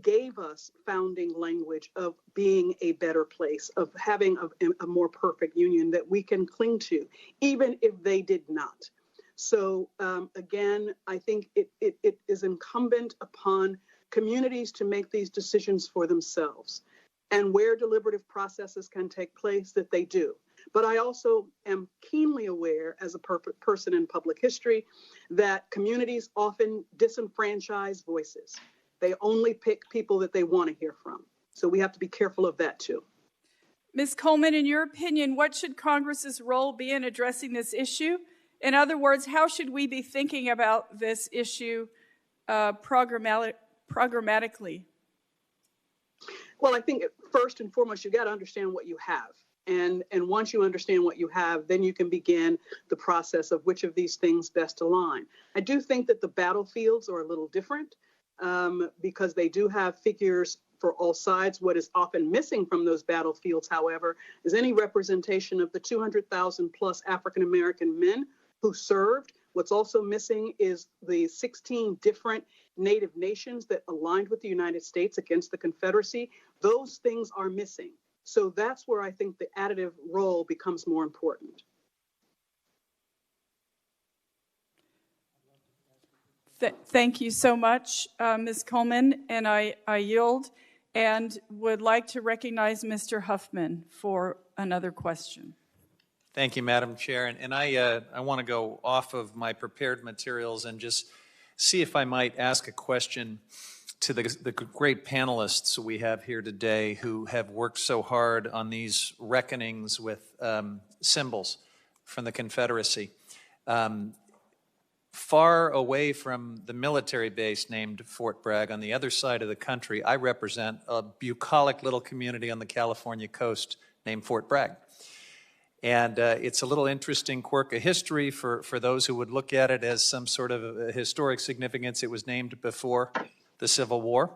gave us founding language of being a better place, of having a more perfect union that we can cling to, even if they did not. So again, I think it is incumbent upon communities to make these decisions for themselves, and where deliberative processes can take place, that they do. But I also am keenly aware, as a person in public history, that communities often disenfranchise voices. They only pick people that they want to hear from. So we have to be careful of that too. Ms. Coleman, in your opinion, what should Congress's role be in addressing this issue? In other words, how should we be thinking about this issue programmatically? Well, I think first and foremost, you've got to understand what you have. And once you understand what you have, then you can begin the process of which of these things best align. I do think that the battlefields are a little different because they do have figures for all sides. What is often missing from those battlefields, however, is any representation of the 200,000 plus African-American men who served. What's also missing is the 16 different Native nations that aligned with the United States against the Confederacy. Those things are missing. So that's where I think the additive role becomes more important. Thank you so much, Ms. Coleman, and I yield and would like to recognize Mr. Huffman for another question. Thank you, Madam Chair. And I want to go off of my prepared materials and just see if I might ask a question to the great panelists we have here today who have worked so hard on these reckonings with symbols from the Confederacy. Far away from the military base named Fort Bragg on the other side of the country, I represent a bucolic little community on the California coast named Fort Bragg. And it's a little interesting quirk of history for those who would look at it as some sort of historic significance. It was named before the Civil War,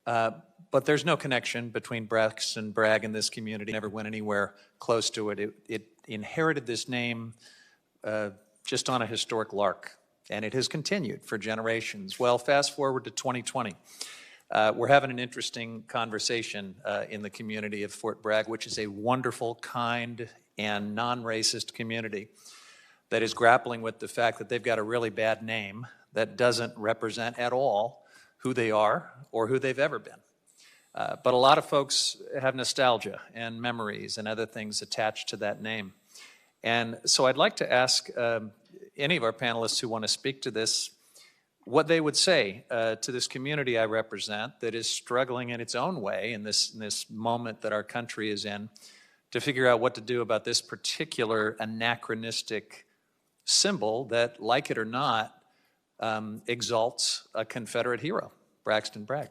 but there's no connection between Braxton Bragg and this community. It never went anywhere close to it. It inherited this name just on a historic lark, and it has continued for generations. Well, fast forward to 2020. We're having an interesting conversation in the community of Fort Bragg, which is a wonderful, kind, and non-racist community that is grappling with the fact that they've got a really bad name that doesn't represent at all who they are or who they've ever been. But a lot of folks have nostalgia and memories and other things attached to that name. And so I'd like to ask any of our panelists who want to speak to this, what they would say to this community I represent that is struggling in its own way in this moment that our country is in, to figure out what to do about this particular anachronistic symbol that, like it or not, exalts a Confederate hero, Braxton Bragg.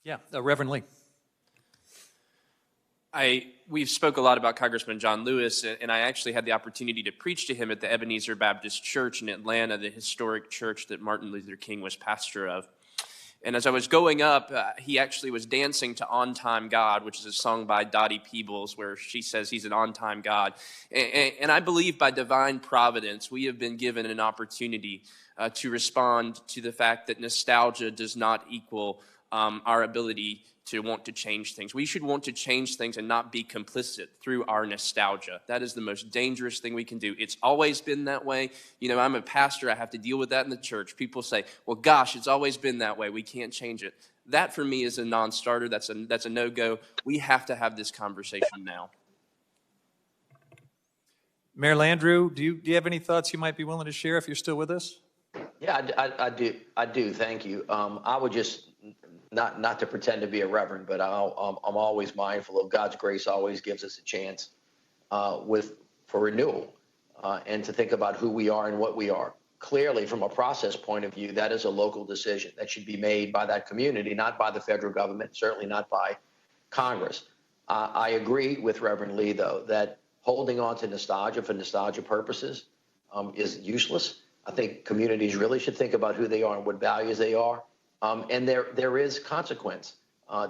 Yeah, Reverend Lee. We've spoke a lot about Congressman John Lewis, and I actually had the opportunity to preach to him at the Ebenezer Baptist Church in Atlanta, the historic church that Martin Luther King was pastor of. And as I was going up, he actually was dancing to On Time God, which is a song by Dottie Peebles, where she says he's an on-time God. And I believe by divine providence, we have been given an opportunity to respond to the fact that nostalgia does not equal our ability to want to change things. We should want to change things and not be complicit through our nostalgia. That is the most dangerous thing we can do. It's always been that way. You know, I'm a pastor. I have to deal with that in the church. People say, well, gosh, it's always been that way. We can't change it. That, for me, is a non-starter. That's a no-go. We have to have this conversation now. Mayor Landrieu, do you have any thoughts you might be willing to share if you're still with us? Yeah, I do. Thank you. I would just, not to pretend to be a reverend, but I'm always mindful of God's grace always gives us a chance for renewal and to think about who we are and what we are. clearly, from a process point of view, that is a local decision that should be made by that community, not by the federal government, certainly not by Congress. I agree with Reverend Lee, though, that holding on to nostalgia for nostalgia purposes is useless. I think communities really should think about who they are and what values they are. And there is consequence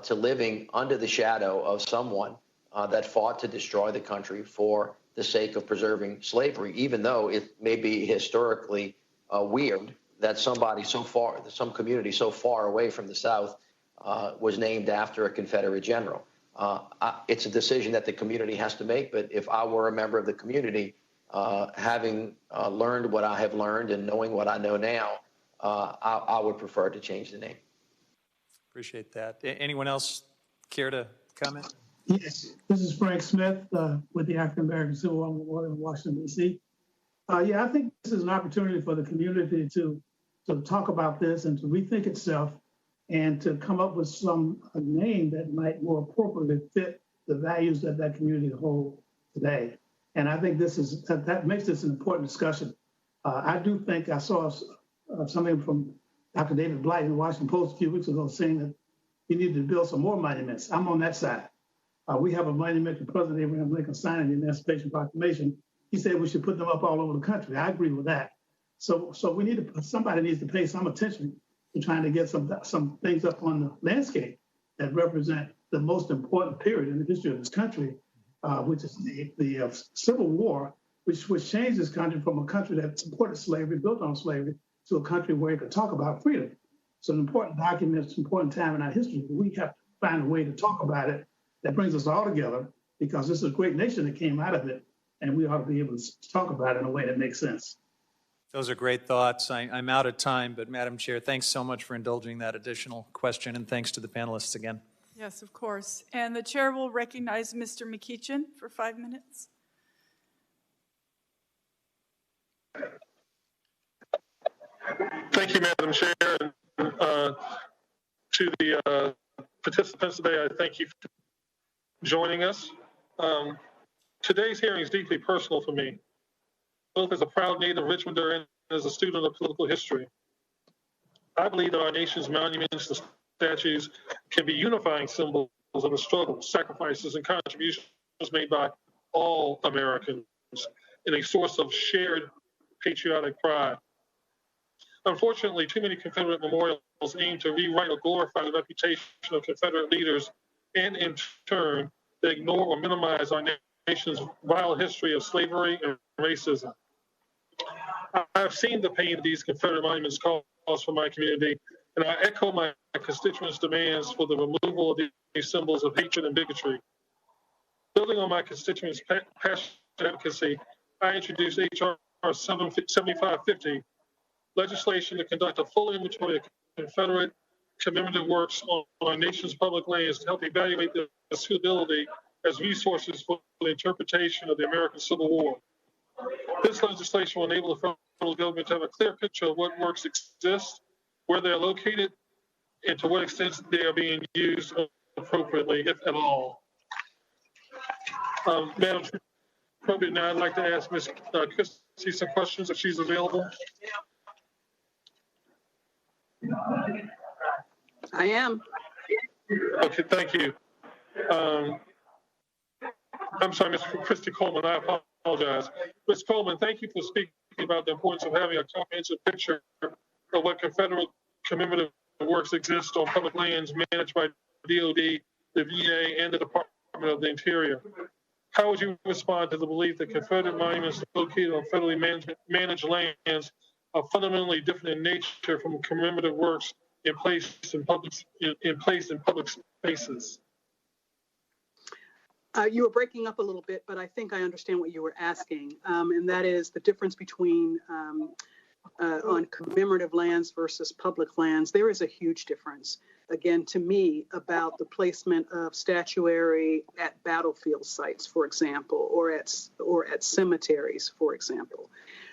to living under the shadow of someone that fought to destroy the country for the sake of preserving slavery, even though it may be historically weird that some community so far away from the South was named after a Confederate general. It's a decision that the community has to make, but if I were a member of the community, having learned what I have learned and knowing what I know now, I would prefer to change the name. Appreciate that. Anyone else care to comment? Yes, this is Frank Smith with the African American Civil War Memorial in Washington, D.C. I think this is an opportunity for the community to talk about this and to rethink itself and to come up with a name that might more appropriately fit the values that that community holds today. And I think that makes this an important discussion. I do think I saw something from Dr. David Blight in the Washington Post a few weeks ago saying that he needed to build some more monuments. I'm on that side. We have a monument to President Abraham Lincoln signing the Emancipation Proclamation. He said we should put them up all over the country. I agree with that. So somebody needs to pay some attention to trying to get some things up on the landscape that represent the most important period in the history of this country, which is the Civil War, which changed this country from a country that supported slavery, built on slavery, to a country where it could talk about freedom. So an important document, it's an important time in our history, but we have to find a way to talk about it that brings us all together, because this is a great nation that came out of it, and we ought to be able to talk about it in a way that makes sense. Those are great thoughts. I'm out of time, but Madam Chair, thanks so much for indulging that additional question, and thanks to the panelists again. Yes, of course. And the chair will recognize Mr. McEachin for 5 minutes. Thank you, Madam Chair. And, to the participants today, I thank you for joining us. Today's hearing is deeply personal for me, both as a proud native Richmonder and as a student of political history. I believe that our nation's monuments and statues can be unifying symbols of the struggles, sacrifices, and contributions made by all Americans, and a source of shared patriotic pride. Unfortunately, too many Confederate memorials aim to rewrite or glorify the reputation of Confederate leaders, and in turn, they ignore or minimize our nation's vile history of slavery and racism. I have seen the pain that these Confederate monuments cause for my community, and I echo my constituents' demands for the removal of these symbols of hatred and bigotry. Building on my constituents' passionate advocacy, I introduced H.R. 7550, legislation to conduct a full inventory of Confederate commemorative works on our nation's public lands to help evaluate their suitability as resources for the interpretation of the American Civil War. This legislation will enable the federal government to have a clear picture of what works exist, where they are located, and to what extent they are being used appropriately, if at all. Madam President, now I'd like to ask Ms. Christie some questions if she's available. I am. Okay, thank you. I'm sorry, Ms. Christy Coleman, I apologize. Ms. Coleman, thank you for speaking about the importance of having a comprehensive picture of what Confederate commemorative works exist on public lands managed by DOD, the VA, and the Department of the Interior. How would you respond to the belief that Confederate monuments located on federally managed lands are fundamentally different in nature from commemorative works in place in public spaces? You were breaking up a little bit, but I think I understand what you were asking, and that is the difference between on commemorative lands versus public lands. There is a huge difference, again, to me, about the placement of statuary at battlefield sites, for example, or at cemeteries, for example.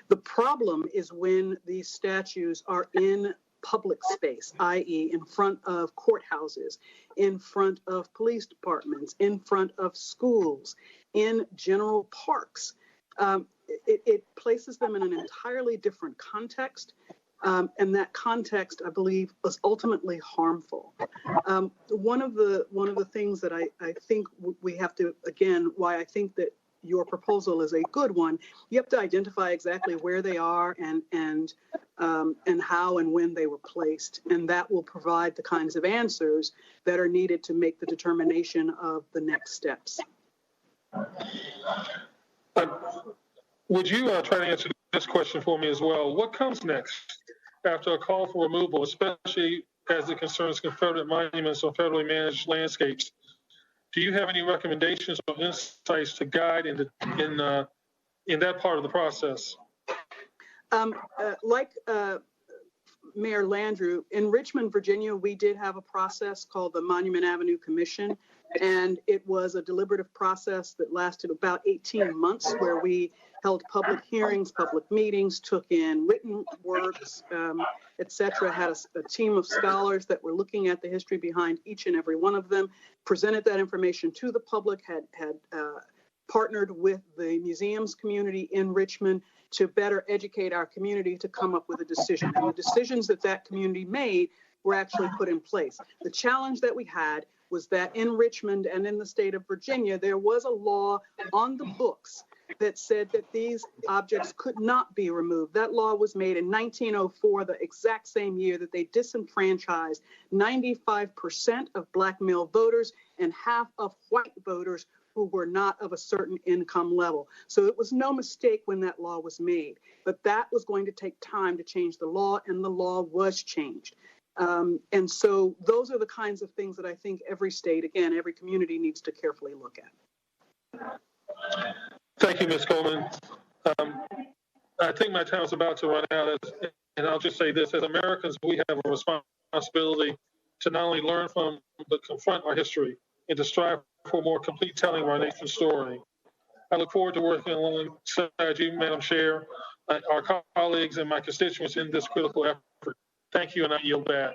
The problem is when these statues are in public space, i.e. in front of courthouses, in front of police departments, in front of schools, in general parks. it places them in an entirely different context. And that context, I believe, was ultimately harmful. One of the things that I think we have to, again, why I think that your proposal is a good one, you have to identify exactly where they are and how and when they were placed, and that will provide the kinds of answers that are needed to make the determination of the next steps. Would you try to answer this question for me as well? What comes next after a call for removal, especially as it concerns Confederate monuments or federally managed landscapes? Do you have any recommendations or insights to guide in that part of the process? Like Mayor Landrieu, in Richmond, Virginia, we did have a process called the Monument Avenue Commission, and it was a deliberative process that lasted about 18 months, where we held public hearings, public meetings, took in written works, etc. Had a team of scholars that were looking at the history behind each and every one of them, presented that information to the public, had partnered with the museums community in Richmond to better educate our community to come up with a decision. And the decisions that community made were actually put in place. The challenge that we had was that in Richmond and in the state of Virginia, there was a law on the books that said that these objects could not be removed. That law was made in 1904, the exact same year that they disenfranchised 95% of Black male voters and half of white voters who were not of a certain income level. So it was no mistake when that law was made, but that was going to take time to change the law, and the law was changed. And so those are the kinds of things that I think every state, again, every community needs to carefully look at. Thank you, Ms. Coleman. I think my time is about to run out, and I'll just say this. As Americans, we have a responsibility to not only learn from, but confront our history and to strive for a more complete telling of our nation's story. I look forward to working alongside you, Madam Chair, our colleagues, and my constituents in this critical effort. Thank you, and I yield back.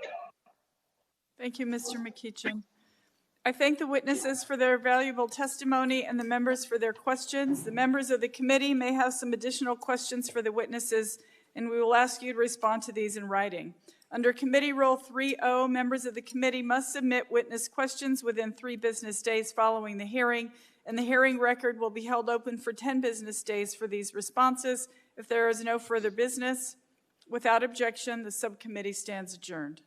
Thank you, Mr. McEachin. I thank the witnesses for their valuable testimony and the members for their questions. The members of the committee may have some additional questions for the witnesses, and we will ask you to respond to these in writing. Under Committee Rule 3.0, members of the committee must submit witness questions within 3 business days following the hearing, and the hearing record will be held open for 10 business days for these responses. If there is no further business, without objection, the subcommittee stands adjourned.